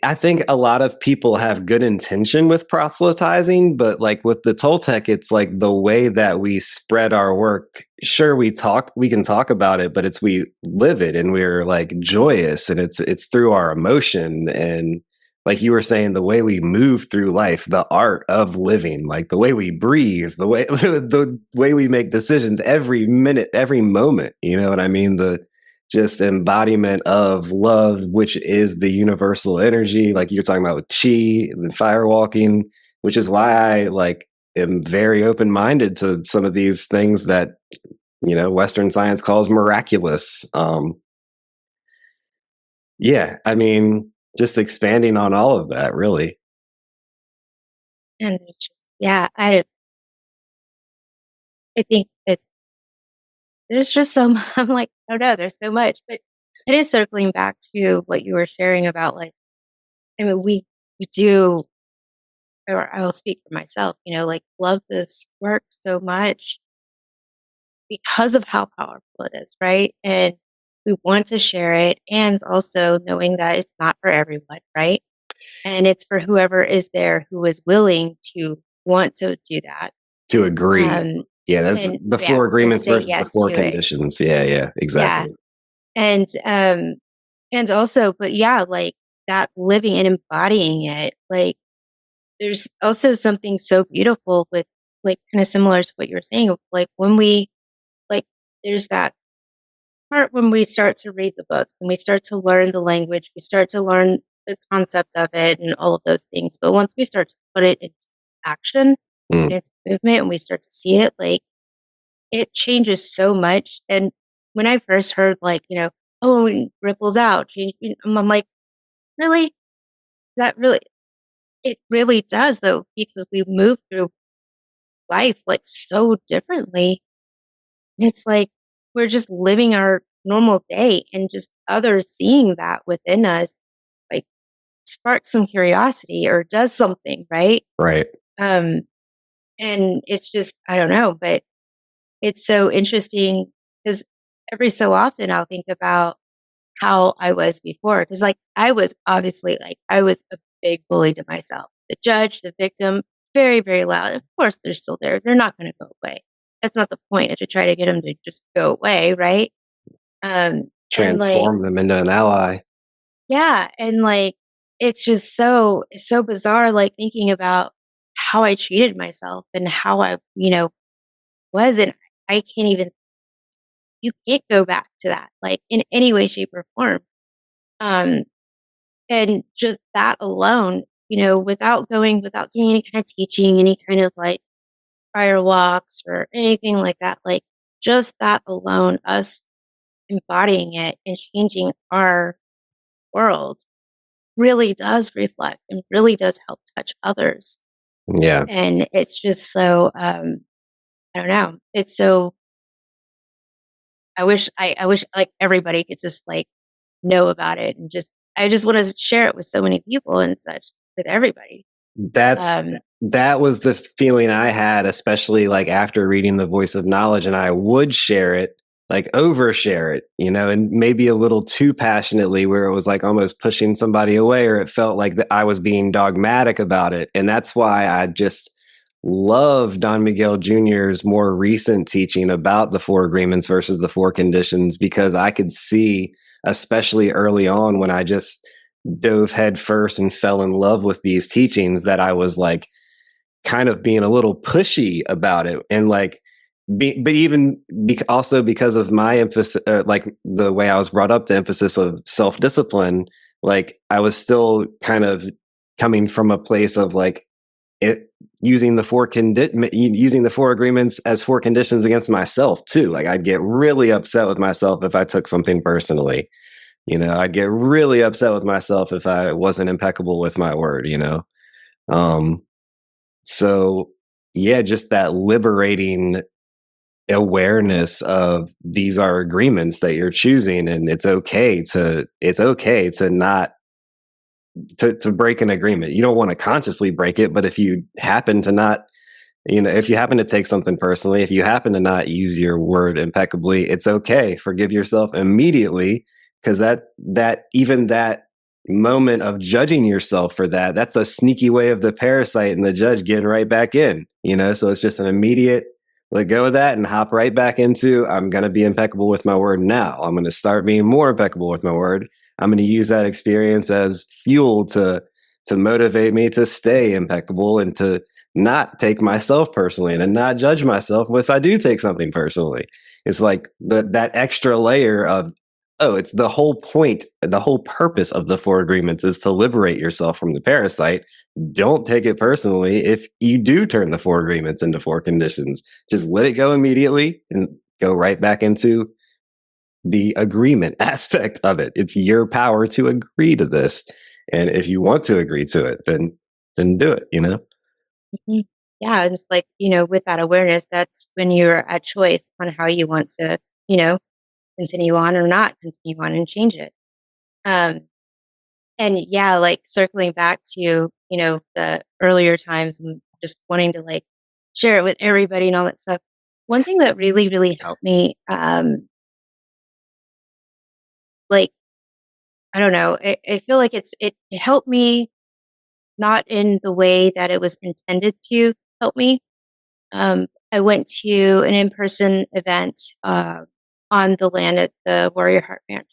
I think a lot of people have good intention with proselytizing, but like with the Toltec, it's like the way that we spread our work. Sure, we can talk about it, but it's we live it and we're like joyous, and it's through our emotion, and like you were saying, the way we move through life, the art of living, like the way we breathe, the way we make decisions every minute, every moment. You know what I mean? The just embodiment of love, which is the universal energy, like you're talking about with chi and firewalking, which is why I like am very open minded to some of these things that, you know, Western science calls miraculous. Yeah, I mean, just expanding on all of that, really. And yeah, I think it's there's just so I'm like, I don't know, there's so much, but it is circling back to what you were sharing about, like, I mean, we do, or I will speak for myself, you know, like, love this work so much because of how powerful it is, right? And we want to share it, and also knowing that it's not for everyone, right? And it's for whoever is there who is willing to want to do that. To agree. Um, Yeah, that's and the yeah, four and agreements say versus the yes four to it. conditions. Yeah, yeah, Yeah. exactly. And also, but yeah, like that living and embodying it, like there's also something so beautiful with, like, kind of similar to what you were saying, of, like, when we, like, there's that part when we start to read the book and we start to learn the language, we start to learn the concept of it and all of those things. But once we start to put it into action Mm. and into movement and we start to see it, like, it changes so much. And when I first heard, like, you know, oh, it ripples out, I'm like, really? That really, it really does though, because we move through life like so differently. And it's like we're just living our normal day, and just others seeing that within us, like, sparks some curiosity or does something, right? Right. Um, and it's just, I don't know, but it's so interesting because every so often I'll think about how I was before. Cause, like, I was obviously, like, I was a big bully to myself, the judge, the victim, very, very loud. Of course, they're still there. They're not going to go away. That's not the point, is to try to get them to just go away. Right. And like, Transform them into an ally. yeah. And like, it's so bizarre, like thinking about how I treated myself and how I, you know, was. And I can't even, you can't go back to that, like, in any way, shape, or form. Um, And just that alone, you know, without doing any kind of teaching, any kind of like fire walks or anything like that, like just that alone, us embodying it and changing our world really does reflect and really does help touch others. Yeah. And it's just so, I don't know. It's so, I wish like everybody could just like know about it, and just, I just want to share it with so many people and such, with everybody. That's Um, that was the feeling I had, especially like after reading The Voice of Knowledge, and I would share it, like overshare it, and maybe a little too passionately, where it was like almost pushing somebody away, or it felt like that I was being dogmatic about it. And that's why I just love Don Miguel Jr.'s more recent teaching about the four agreements versus the four conditions, because I could see, especially early on when I just dove head first and fell in love with these teachings, that I was like kind of being a little pushy about it. And like, but even also because of my emphasis, like the way I was brought up, the emphasis of self-discipline, like I was still kind of coming from a place of like it using using the four agreements as four conditions against myself too. Like I'd get really upset with myself if I took something personally. I'd get really upset with myself if I wasn't impeccable with my word. Um, so yeah, just that liberating awareness of these are agreements that you're choosing, and it's okay to not to break an agreement. You don't want to consciously break it, but if you happen to not, if you happen to take something personally, if you happen to not use your word impeccably, it's okay. Forgive yourself immediately, because that moment of judging yourself for that's a sneaky way of the parasite and the judge getting right back in, so it's just an immediate let go of that and hop right back into, I'm going to be impeccable with my word now. I'm going to start being more impeccable with my word. I'm going to use that experience as fuel to motivate me to stay impeccable and to not take myself personally and to not judge myself if I do take something personally. It's like that extra layer of, oh, it's the whole point, the whole purpose of the four agreements is to liberate yourself from the parasite. Don't take it personally if you do turn the four agreements into four conditions. Just let it go immediately and go right back into the agreement aspect of it. It's your power to agree to this. And if you want to agree to it, then do it, Mhm. Yeah, it's like, with that awareness, that's when you're at choice on how you want to, you know, continue on or not continue on and change it. Um, and yeah, like circling back to, the earlier times and just wanting to like share it with everybody and all that stuff. One thing that really, really helped me, like, I don't know, I feel like it helped me not in the way that it was intended to help me. I went to an in-person event on the land at the Warrior Heart Ranch.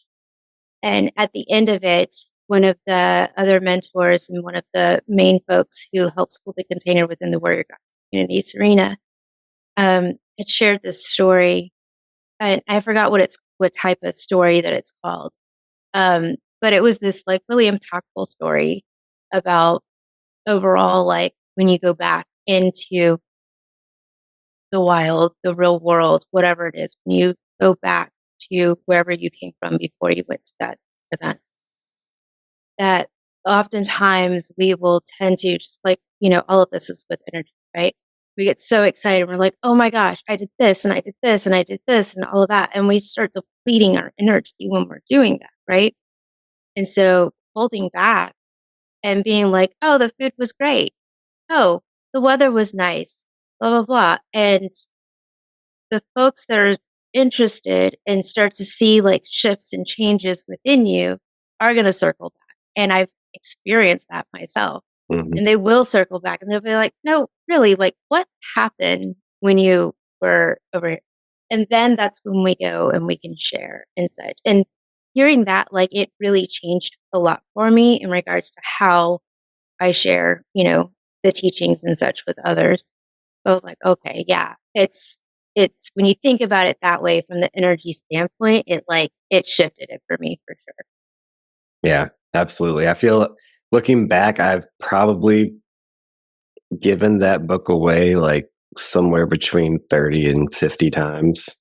And at the end of it, one of the other mentors and one of the main folks who helps hold the container within the Warrior God community, Serena, had shared this story. And I forgot what type of story that it's called. But it was this like really impactful story about overall, like when you go back into the wild, the real world, whatever it is, when you go back to wherever you came from before you went to that event, that oftentimes we will tend to just like, all of this is with energy, right? We get so excited. We're like, oh my gosh, I did this and I did this and I did this and all of that. And we start depleting our energy when we're doing that, right? And so holding back and being like, oh, the food was great. Oh, the weather was nice, blah, blah, blah. And the folks that are interested and start to see like shifts and changes within you are going to circle back. And I've experienced that myself. Mhm. And they will circle back and they'll be like, no, really, like what happened when you were over here? And then that's when we go and we can share and such. And hearing that, like it really changed a lot for me in regards to how I share, the teachings and such with others. So I was like, okay, yeah, it's when you think about it that way from the energy standpoint, it shifted it for me for sure. Yeah, absolutely. I feel looking back, I've probably given that book away like somewhere between 30 and 50 times.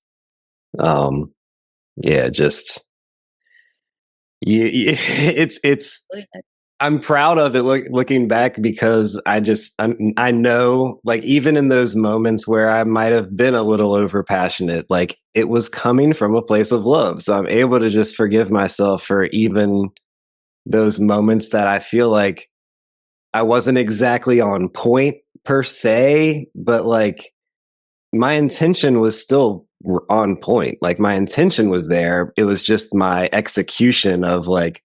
Um, yeah, just it's I'm proud of it looking back, because I know, like, even in those moments where I might have been a little over passionate, like it was coming from a place of love. So I'm able to just forgive myself for even those moments that I feel like I wasn't exactly on point, per se, but like my intention was still on point. Like my intention was there. It was just my execution of like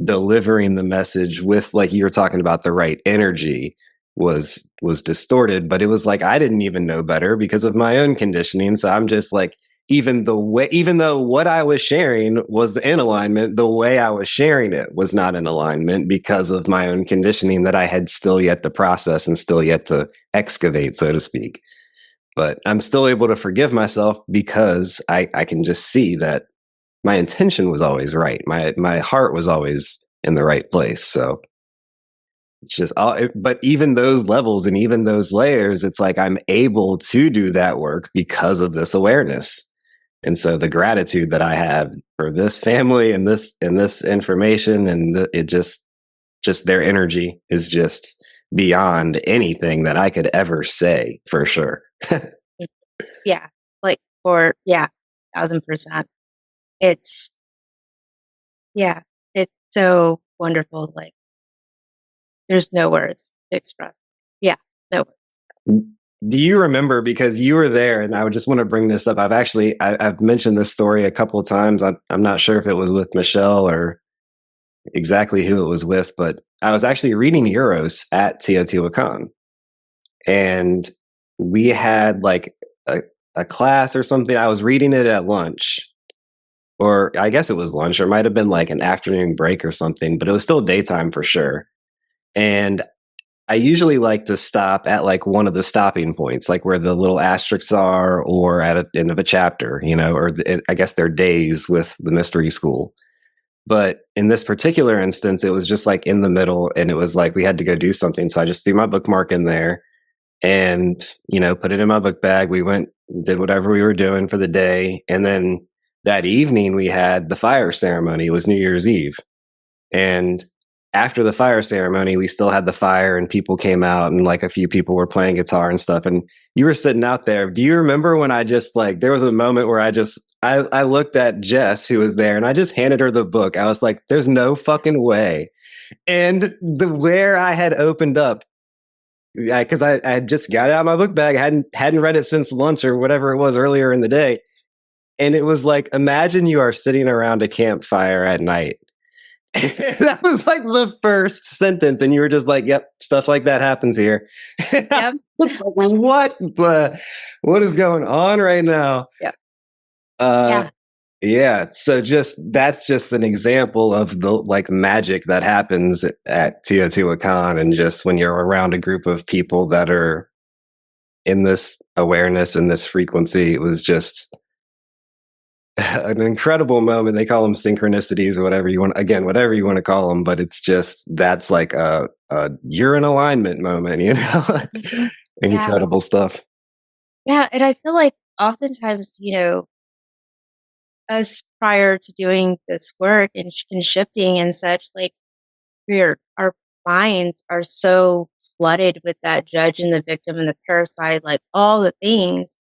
delivering the message with, like you were talking about, the right energy was distorted. But it was like I didn't even know better because of my own conditioning. So I'm just like, even though what I was sharing was in alignment, the way I was sharing it was not in alignment because of my own conditioning that I had still yet to process and still yet to excavate, so to speak. But I'm still able to forgive myself because I can just see that my intention was always right. My heart was always in the right place. So it's just all, but even those levels and even those layers, it's like I'm able to do that work because of this awareness. And so the gratitude that I have for this family and this information and it just their energy is just beyond anything that I could ever say, for sure. Yeah. Like, for, yeah, 1000%. It's, yeah, it's so wonderful. Like, there's no words to express. Yeah, no words. Do you remember, because you were there, and I would just want to bring this up. I've mentioned this story a couple of times. I'm not sure if it was with Michelle or exactly who it was with, but I was actually reading Euros at Teotihuacan, and we had like a class or something. I was reading it at lunch, or I guess it was lunch, or it might have been like an afternoon break or something, but it was still daytime for sure. And I usually like to stop at like one of the stopping points, like where the little asterisks are, or at the end of a chapter, or I guess they're days with the mystery school. But in this particular instance, it was just like in the middle, and it was like we had to go do something. So I just threw my bookmark in there and, put it in my book bag. We went, did whatever we were doing for the day. And then that evening, we had the fire ceremony. It was New Year's Eve. And after the fire ceremony, we still had the fire and people came out and like a few people were playing guitar and stuff. And you were sitting out there. Do you remember when I just like, there was a moment where I looked at Jess, who was there, and I just handed her the book. I was like, there's no fucking way. And where I had opened up, because I had just got it out of my book bag. I hadn't read it since lunch or whatever it was earlier in the day. And it was like, imagine you are sitting around a campfire at night. That was like the first sentence, and you were just like, "Yep, stuff like that happens here." Yep. What is going on right now? Yep. Yeah. Yeah. So that's just an example of the like magic that happens at Teotihuacan, and just when you're around a group of people that are in this awareness and this frequency, it was just an incredible moment. They call them synchronicities or whatever you want. Again, whatever you want to call them, but it's just that's like a you're in alignment moment. Incredible stuff. Yeah, and I feel like oftentimes, us prior to doing this work and shifting and such, like our minds are so flooded with that judge and the victim and the parasite, like all the things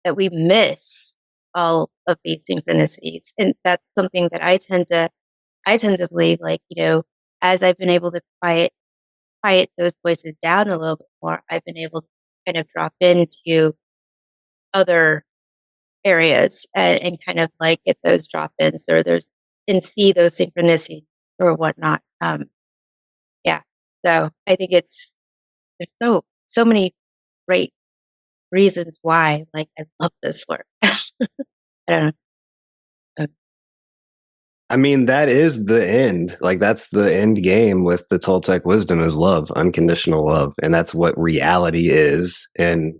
that we miss all of these synchronicities. And that's something that I tend to believe, like, as I've been able to quiet those voices down a little bit more, I've been able to kind of drop into other areas and kind of like get those drop-ins and see those synchronicities or whatnot. Yeah. So I think there's so many great reasons why, like, I love this work. I don't know. I mean, that is the end. Like that's the end game with the Toltec wisdom is love, unconditional love, and that's what reality is. And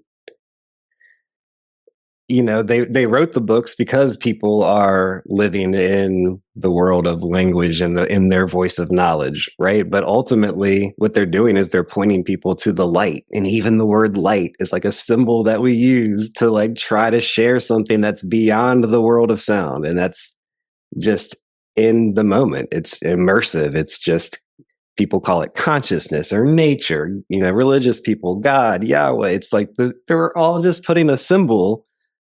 they wrote the books because people are living in the world of language and in their voice of knowledge, right? But ultimately what they're doing is they're pointing people to the light. And even the word light is like a symbol that we use to like try to share something that's beyond the world of sound. And that's just in the moment. It's immersive. It's just, people call it consciousness or nature, religious people, God, Yahweh. It's like they're all just putting a symbol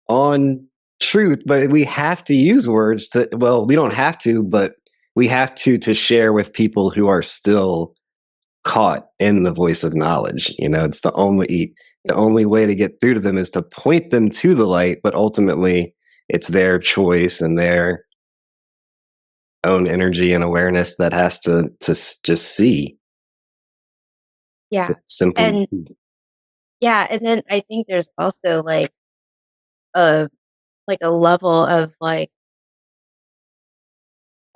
on truth, but we have to use words we don't have to, but we have to share with people who are still caught in the voice of knowledge. It's the only way to get through to them is to point them to the light, but ultimately it's their choice and their own energy and awareness that has to just see. Yeah. Simply And see. yeah, and then I think there's also a a level of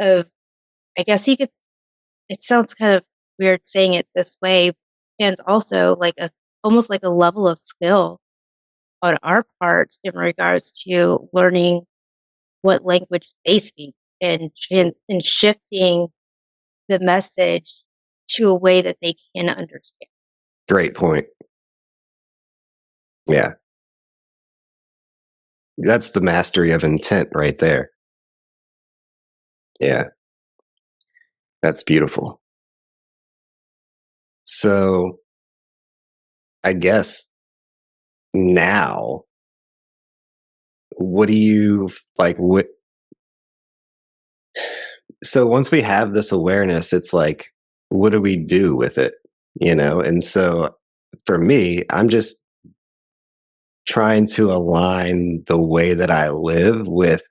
of I guess you could it sounds kind of weird saying it this way, and also almost like a level of skill on our part in regards to learning what language they speak and shifting the message to a way that they can understand. Great point. Yeah. That's the mastery of intent right there. Yeah. That's beautiful. So I guess now, what do you like? So once we have this awareness, it's like, what do we do with it? And so for me, I'm just trying to align the way that I live with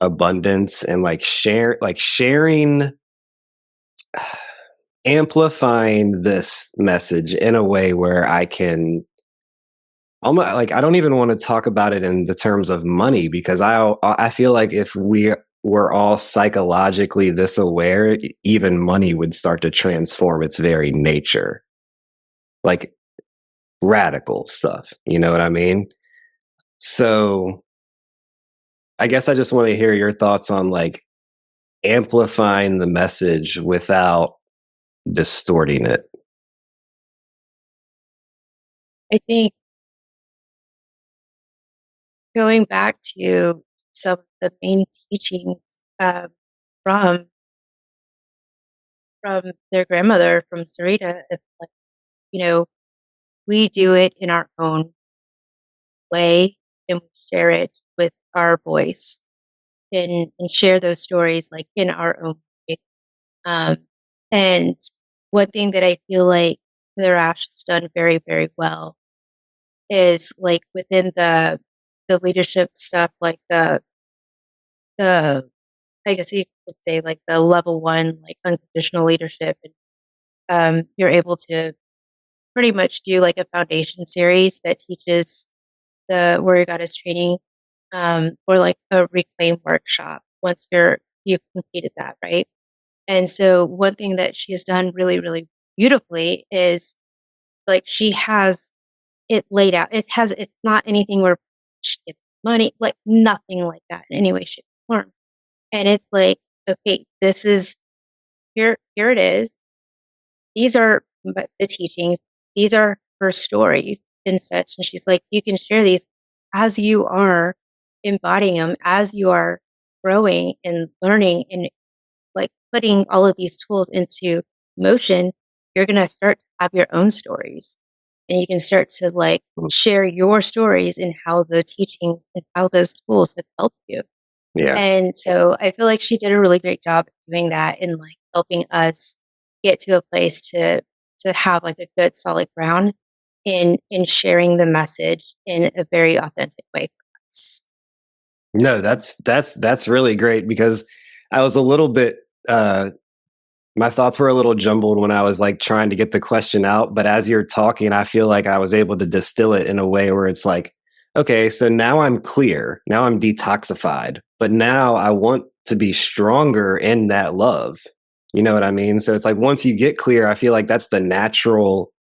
abundance and sharing, amplifying this message in a way where I can almost like, I don't even want to talk about it in the terms of money, because I feel like if we were all psychologically this aware, even money would start to transform its very nature. Like radical stuff, you know what I mean? So I guess I just want to hear your thoughts on like amplifying the message without distorting it. I think going back to some of the main teachings uh, from their grandmother, from Sarita, it's you know, we do it in our own way and we share it with our voice and share those stories in our own way. Um, and one thing that I feel like the Rash has done very, very well is within the leadership stuff, the I guess you could say the level one, unconditional leadership. And you're able to pretty much do a foundation series that teaches the Warrior Goddess training, or a reclaim workshop once you've completed that, right? And so one thing that she has done really, really beautifully is she has it laid out. It's not anything where she gets money, nothing like that in any way, shape, or form. And it's okay, this is here it is. These are the teachings. These are her stories and such. And she's like, you can share these as you are embodying them, as you are growing and learning and putting all of these tools into motion. You're going to start to have your own stories, and you can start to share your stories and how the teachings and how those tools have helped you. Yeah. And so I feel like she did a really great job doing that and helping us get to a place to have a good solid ground in sharing the message in a very authentic way for us. No, that's really great, because I was a little bit my thoughts were a little jumbled when I was like trying to get the question out, but as you're talking, I feel like I was able to distill it in a way where it's like, okay, so now I'm clear. Now I'm detoxified, but now I want to be stronger in that love. You know what I mean? So it's like once you get clear, I feel like that's the natural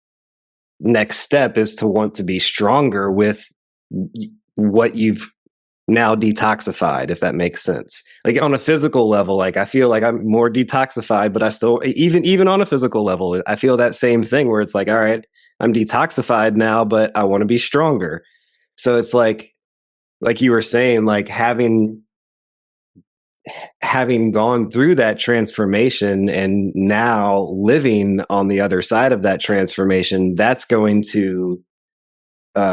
next step, is to want to be stronger with what you've now detoxified, if that makes sense. Like on a physical level, like I feel like I'm more detoxified, but I still, even on a physical level, I feel that same thing where it's like, all right, I'm detoxified now, but I want to be stronger. So it's like you were saying, like having gone through that transformation and now living on the other side of that transformation, that's going to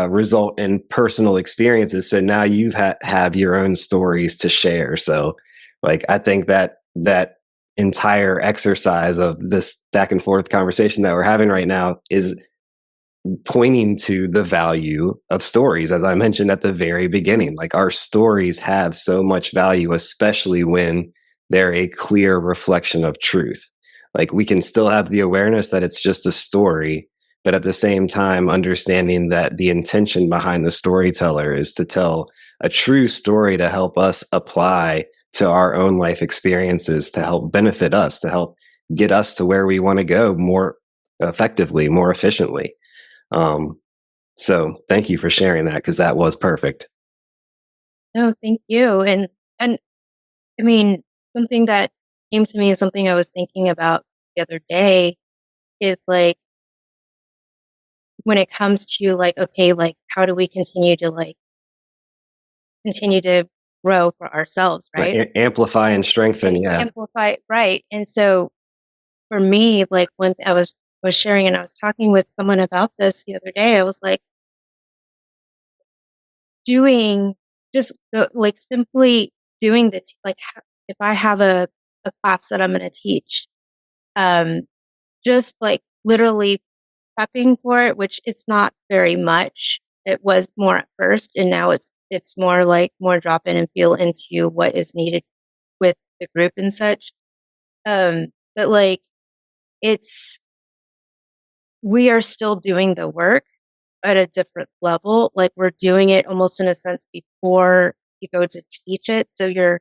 result in personal experiences. So now you have your own stories to share. So, like, I think that entire exercise of this back and forth conversation that we're having right now is pointing to the value of stories, as I mentioned at the very beginning. Like, our stories have so much value, especially when they're a clear reflection of truth. Like, we can still have the awareness that it's just a story, but at the same time, understanding that the intention behind the storyteller is to tell a true story to help us apply to our own life experiences, to help benefit us, to help get us to where we want to go more effectively, more efficiently. Um, so thank you for sharing that, because that was perfect. No, thank you. And I mean, something that came to me is something I was thinking about the other day is like when it comes to like, okay, like how do we continue to grow for ourselves, Right. right? Amplify and strengthen. And Yeah. amplify, right? And so for me, like when I was sharing and I was talking with someone about this the other day, I was like doing like simply doing like if I have a class that I'm going to teach, um, just like literally prepping for it, which it's not very much. It was more at first, and now it's more like more drop in and feel into what is needed with the group and such. But like it's we are still doing the work at a different level. Like we're doing it almost in a sense before you go to teach it. So you're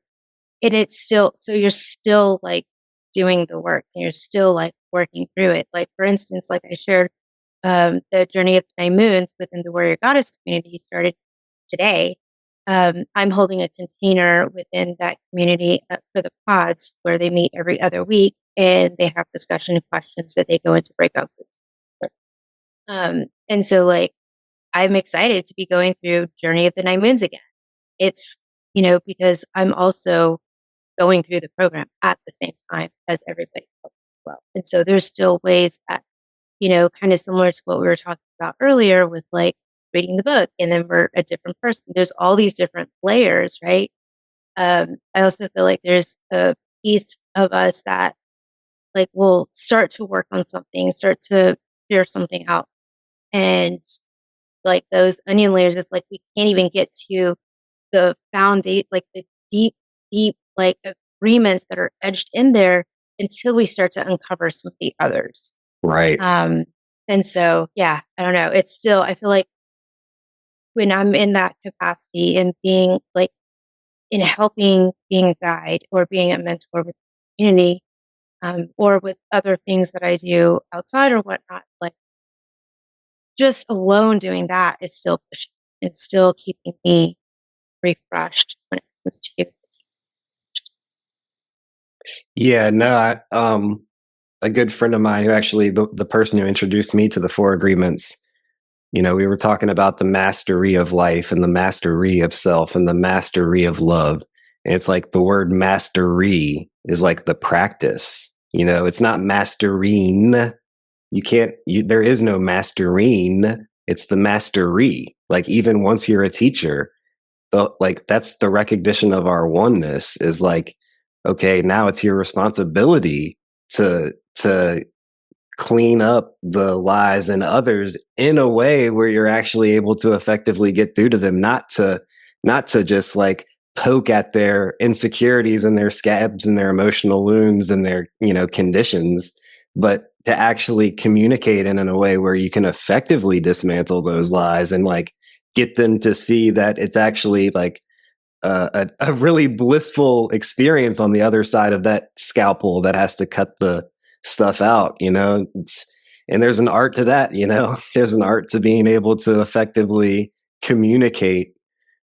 still like doing the work and you're still like working through it. Like for instance, like I shared, the journey of the 9 moons within the warrior goddess community started today. I'm holding a container within that community for the pods where they meet every other week and they have discussion questions that they go into breakout groups. And so like I'm excited to be going through Journey of the 9 moons again. It's, because I'm also going through the program at the same time as everybody else as well. And so there's still ways that, kind of similar to what we were talking about earlier with like reading the book and then we're a different person. There's all these different layers, right? I also feel like there's a piece of us that like will start to work on something, start to figure something out. And like those onion layers, it's like we can't even get to the foundation, like the deep, deep, like agreements that are edged in there until we start to uncover some of the others. Right. And so, yeah, I don't know. It's still, I feel like when I'm in that capacity and being like in helping being a guide or being a mentor with the community, or with other things that I do outside or whatnot, like just alone doing that is still pushing. It's still keeping me refreshed when it comes to. Yeah. No, a good friend of mine, who actually the person who introduced me to the four agreements, we were talking about the mastery of life and the mastery of self and the mastery of love. And it's like the word mastery is like the practice. It's not mastering. There is no mastering. It's the mastery. Like, even once you're a teacher, like that's the recognition of our oneness is like, okay, now it's your responsibility to clean up the lies in others in a way where you're actually able to effectively get through to them, not to just like poke at their insecurities and their scabs and their emotional wounds and their conditions, but to actually communicate in a way where you can effectively dismantle those lies and like get them to see that it's actually like a really blissful experience on the other side of that scalpel that has to cut the stuff out. And there's an art to that. There's an art to being able to effectively communicate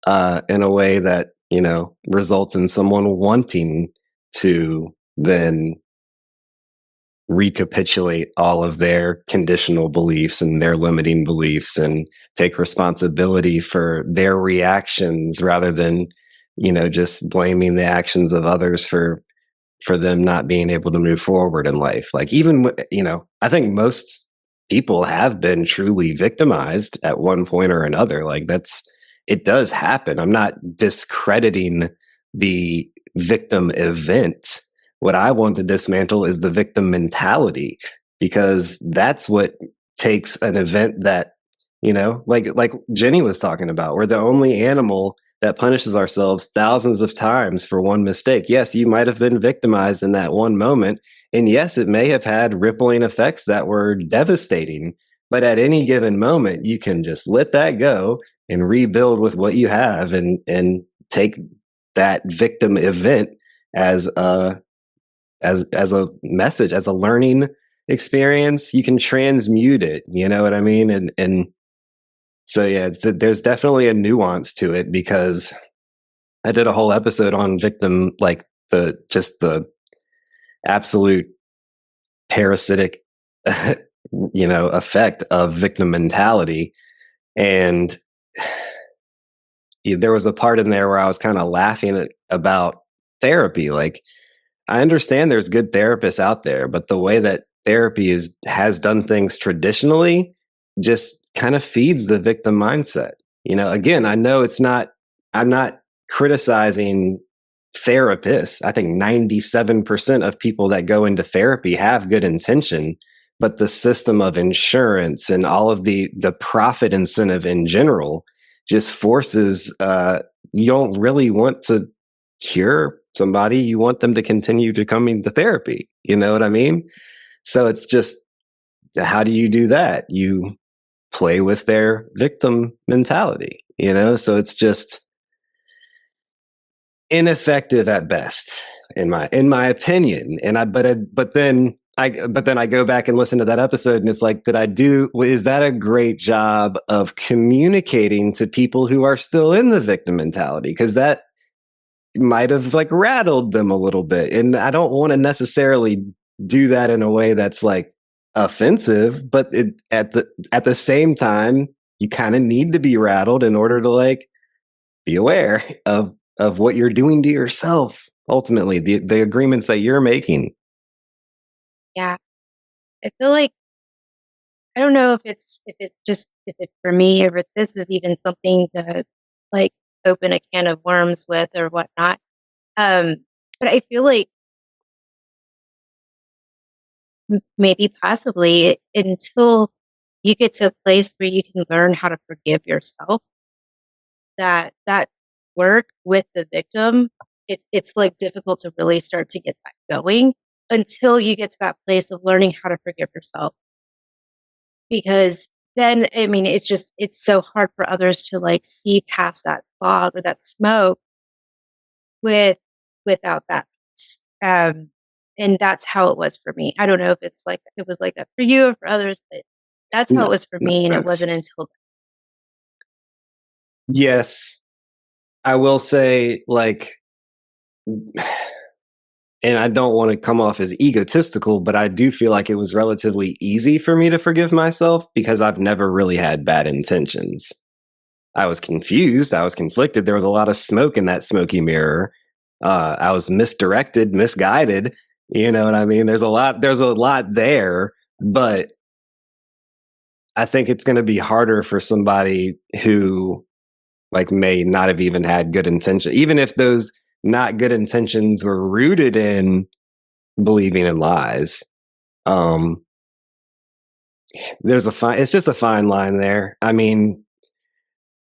in a way that results in someone wanting to then recapitulate all of their conditional beliefs and their limiting beliefs and take responsibility for their reactions rather than just blaming the actions of others for them not being able to move forward in life. Like, even I think most people have been truly victimized at one point or another. Like, it does happen. I'm not discrediting the victim event, what I want to dismantle is the victim mentality, because that's what takes an event that, like Jenny was talking about, we're the only animal that punishes ourselves thousands of times for one mistake. Yes, you might have been victimized in that one moment. And yes, it may have had rippling effects that were devastating. But at any given moment, you can just let that go and rebuild with what you have, and take that victim event as as a message, as a learning experience. You can transmute it. You know what I mean? And so yeah, there's definitely a nuance to it, because I did a whole episode on victim, like the absolute parasitic, effect of victim mentality. And there was a part in there where I was kind of laughing about therapy. Like, I understand there's good therapists out there, but the way that therapy has done things traditionally just kind of feeds the victim mindset. Again, I know I'm not criticizing therapists. I think 97% of people that go into therapy have good intention, but the system of insurance and all of the profit incentive in general just forces, you don't really want to cure somebody. You want them to continue to come into therapy. You know what I mean? So it's just, how do you do that? You play with their victim mentality, So it's just ineffective at best, in my opinion. And but then I go back and listen to that episode, and it's like, is that a great job of communicating to people who are still in the victim mentality? Because that might have like rattled them a little bit. And I don't want to necessarily do that in a way that's like offensive, but at the same time, you kind of need to be rattled in order to like be aware of what you're doing to yourself, ultimately, the agreements that you're making. Yeah. I feel like I don't know if it's for me, or if this is even something to like open a can of worms with or whatnot. Um, but I feel like maybe possibly until you get to a place where you can learn how to forgive yourself, that work with the victim, it's like difficult to really start to get that going until you get to that place of learning how to forgive yourself. Because then, I mean, it's so hard for others to like see past that fog or that smoke with without that. Um, and that's how it was for me. I don't know if it was like that for you or for others, but that's how it No, was for no me. And it offense. wasn't until Yes, I will say, like, and I don't want to come off as egotistical, but I do feel like it was relatively easy for me to forgive myself because I've never really had bad intentions. I was confused. I was conflicted. There was a lot of smoke in that smoky mirror. I was misdirected, misguided. You know what I mean? There's a lot there, but I think it's going to be harder for somebody who like may not have even had good intention, even if those not good intentions were rooted in believing in lies. Um, it's just a fine line there. I mean,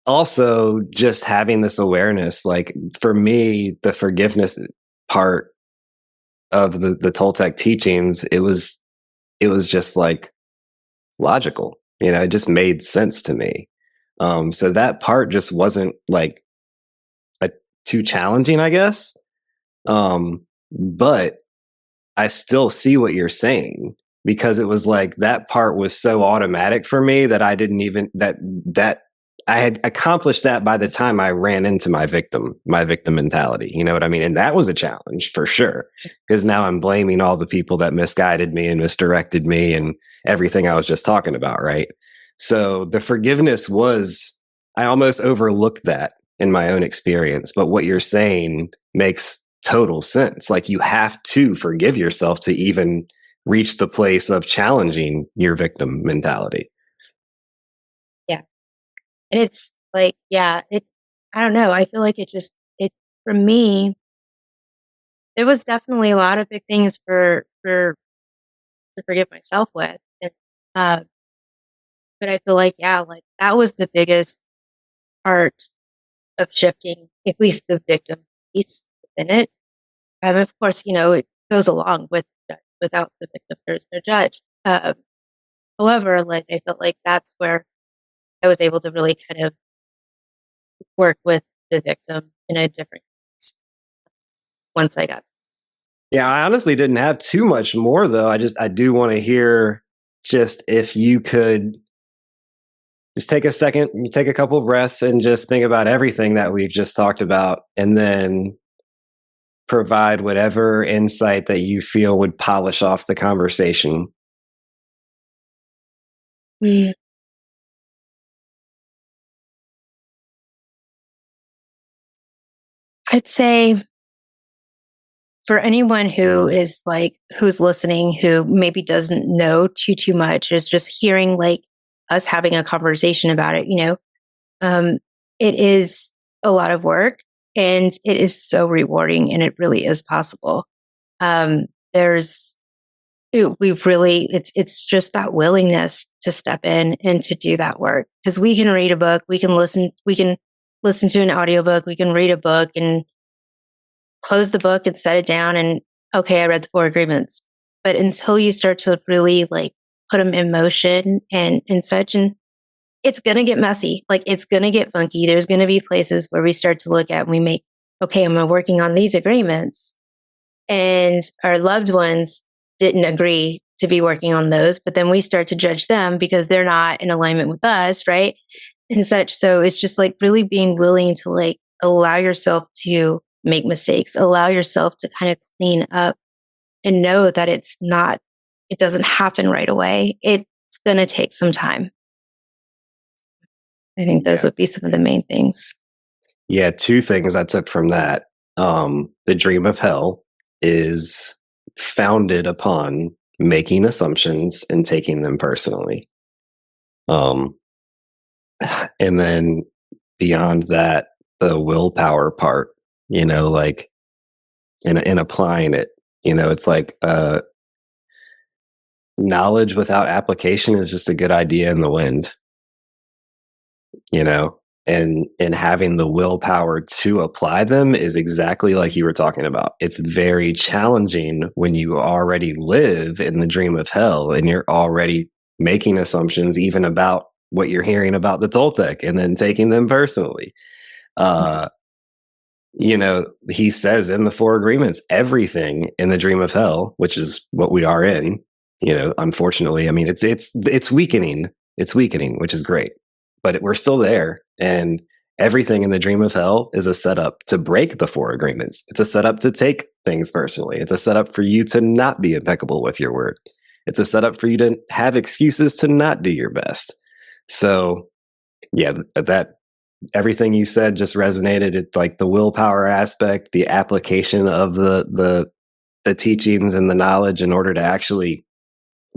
also just having this awareness, like for me, the forgiveness part of the Toltec teachings, it was just like logical. It just made sense to me. So that part just wasn't like a, too challenging, I guess. But I still see what you're saying, because it was like that part was so automatic for me that I didn't even that I had accomplished that by the time I ran into my victim mentality. You know what I mean? And that was a challenge for sure, because now I'm blaming all the people that misguided me and misdirected me and everything I was just talking about, right? So the forgiveness was, I almost overlooked that in my own experience, but what you're saying makes total sense. Like, you have to forgive yourself to even reach the place of challenging your victim mentality. yeah. And it's like, yeah, it's I don't know. I feel like it for me, there was definitely a lot of big things for to forgive myself with. And, uh, but I feel like, yeah, like that was the biggest part of shifting, at least the victim piece within it. Of course, it goes along with without the victim, there's no judge. However, like I felt like that's where I was able to really kind of work with the victim in a different s- once I got. Yeah, I honestly didn't have too much more though. I do want to hear just if you could just take a second, you take a couple of breaths and just think about everything that we've just talked about and then provide whatever insight that you feel would polish off the conversation. Mm. I'd say for anyone who is like who's listening who maybe doesn't know too much, is just hearing like us having a conversation about it, um, it is a lot of work and it is so rewarding and it really is possible. Um, there's we really it's just that willingness to step in and to do that work, because we can read a book, we can listen to an audiobook, we can read a book and close the book and set it down and okay, I read the four agreements. But until you start to really like put them in motion and such, and it's going to get messy. Like it's going to get funky. There's going to be places where we start to look at and we make, okay, I'm working on these agreements and our loved ones didn't agree to be working on those, but then we start to judge them because they're not in alignment with us. Right. And such. So it's just like really being willing to like allow yourself to make mistakes, allow yourself to kind of clean up and know that it doesn't happen right away. It's going to take some time. I think those Yeah. would be some of the main things. Yeah, two things I took from that. The dream of hell is founded upon making assumptions and taking them personally. Um, and then beyond that, the willpower part, like in applying it, it's like knowledge without application is just a good idea in the wind, you know and having the willpower to apply them is exactly like you were talking about. It's very challenging when you already live in the dream of hell and you're already making assumptions even about what you're hearing about the Toltec and then taking them personally. uh he says in the four agreements, everything in the dream of hell, which is what we are in, unfortunately. I mean, it's weakening. It's weakening, which is great, but we're still there. And everything in the dream of hell is a setup to break the four agreements. It's a setup to take things personally. It's a setup for you to not be impeccable with your word. It's a setup for you to have excuses to not do your best. So, yeah, that everything you said just resonated. It's like the willpower aspect, the application of the teachings and the knowledge in order to actually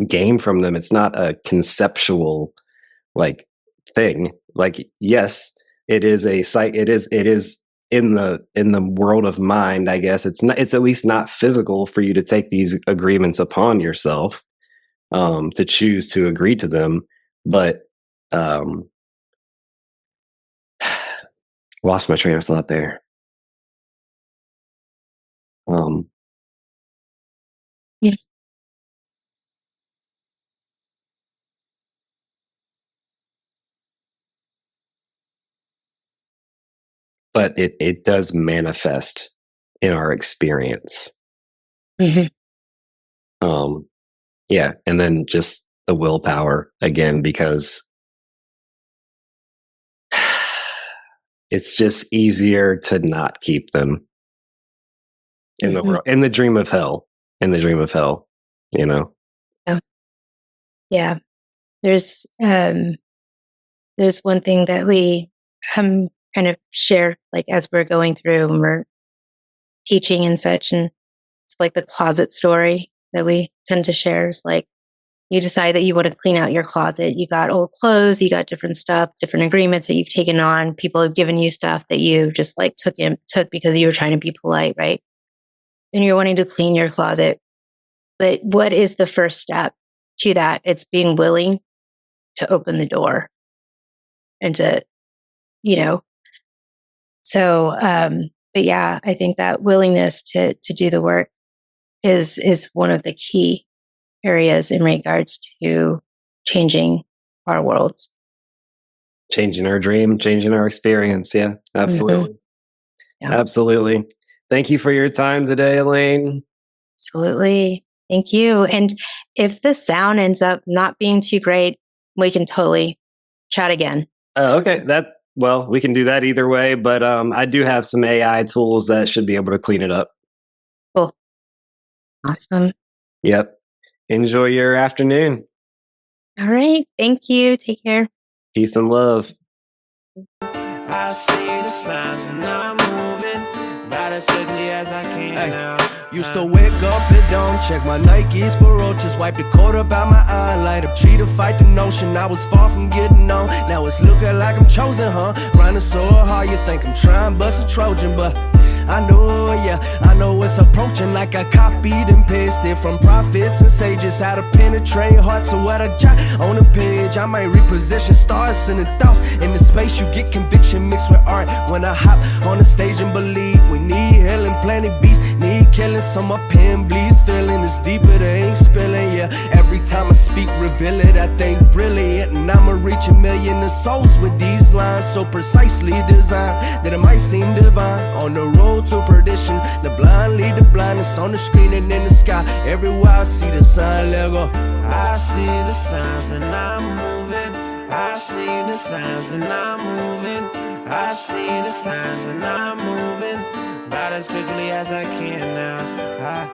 gain from them. It's not a conceptual like thing. Like, yes, it is a site. It is in the world of mind. I guess it's not. It's at least not physical for you to take these agreements upon yourself, to choose to agree to them, but. Um, Lost my train of thought there. Um, Yeah. but it does manifest in our experience. Mhm. Um, yeah, and then just the willpower again, because it's just easier to not keep them in the Mhm. world, in the dream of hell, in the dream of hell, you know. Yeah. Yeah. There's um there's one thing that we kind of share like as we're going through and we're teaching and such, and it's like the closet story that we tend to share is like you decide that you want to clean out your closet. You got old clothes, you got different stuff, different agreements that you've taken on. People have given you stuff that you just like took because you were trying to be polite, right? and you're wanting to clean your closet. But what is the first step to that? It's being willing to open the door and to, you know, so, but yeah, I think that willingness to do the work is one of the key areas in regards to changing our worlds. Changing our dream, changing our experience. Yeah, absolutely. Mm-hmm. Yeah. Absolutely. Thank you for your time today, Elaine. Absolutely. Thank you. And if the sound ends up not being too great, we can totally chat again. Okay. Well, we can do that either way, but I do have some AI tools that should be able to clean it up. Cool. Awesome. Yep. Enjoy your afternoon. All right. Thank you. Take care. Peace and love. I see the signs and I'm moving about as quickly as I can now. Used to wake up at dawn, check my Nikes for roaches, wipe the coat up out my eye, light up tree to fight the notion I was far from getting on. Now it's looking like I'm chosen, huh? Grinding so hard, you think I'm trying bust a Trojan, but I know, yeah, I know it's approaching like I copied and pasted from prophets and sages how to penetrate hearts. So what I jot on the page, I might reposition stars and the thoughts in the space. You get conviction mixed with art when I hop on the stage and believe we need healing, plenty beats need killing. So my pen bleeds, feeling it's deeper, they ain't spilling. Yeah, every time I speak, reveal it, I think brilliant, and I'ma reach 1 million of souls with these lines so precisely designed that it might seem divine. On the road to perdition, the blind lead the blindness on the screen and in the sky. Everywhere I see the sign, let go. I see the signs and I'm moving. I see the signs and I'm moving. I see the signs and I'm moving about as quickly as I can now.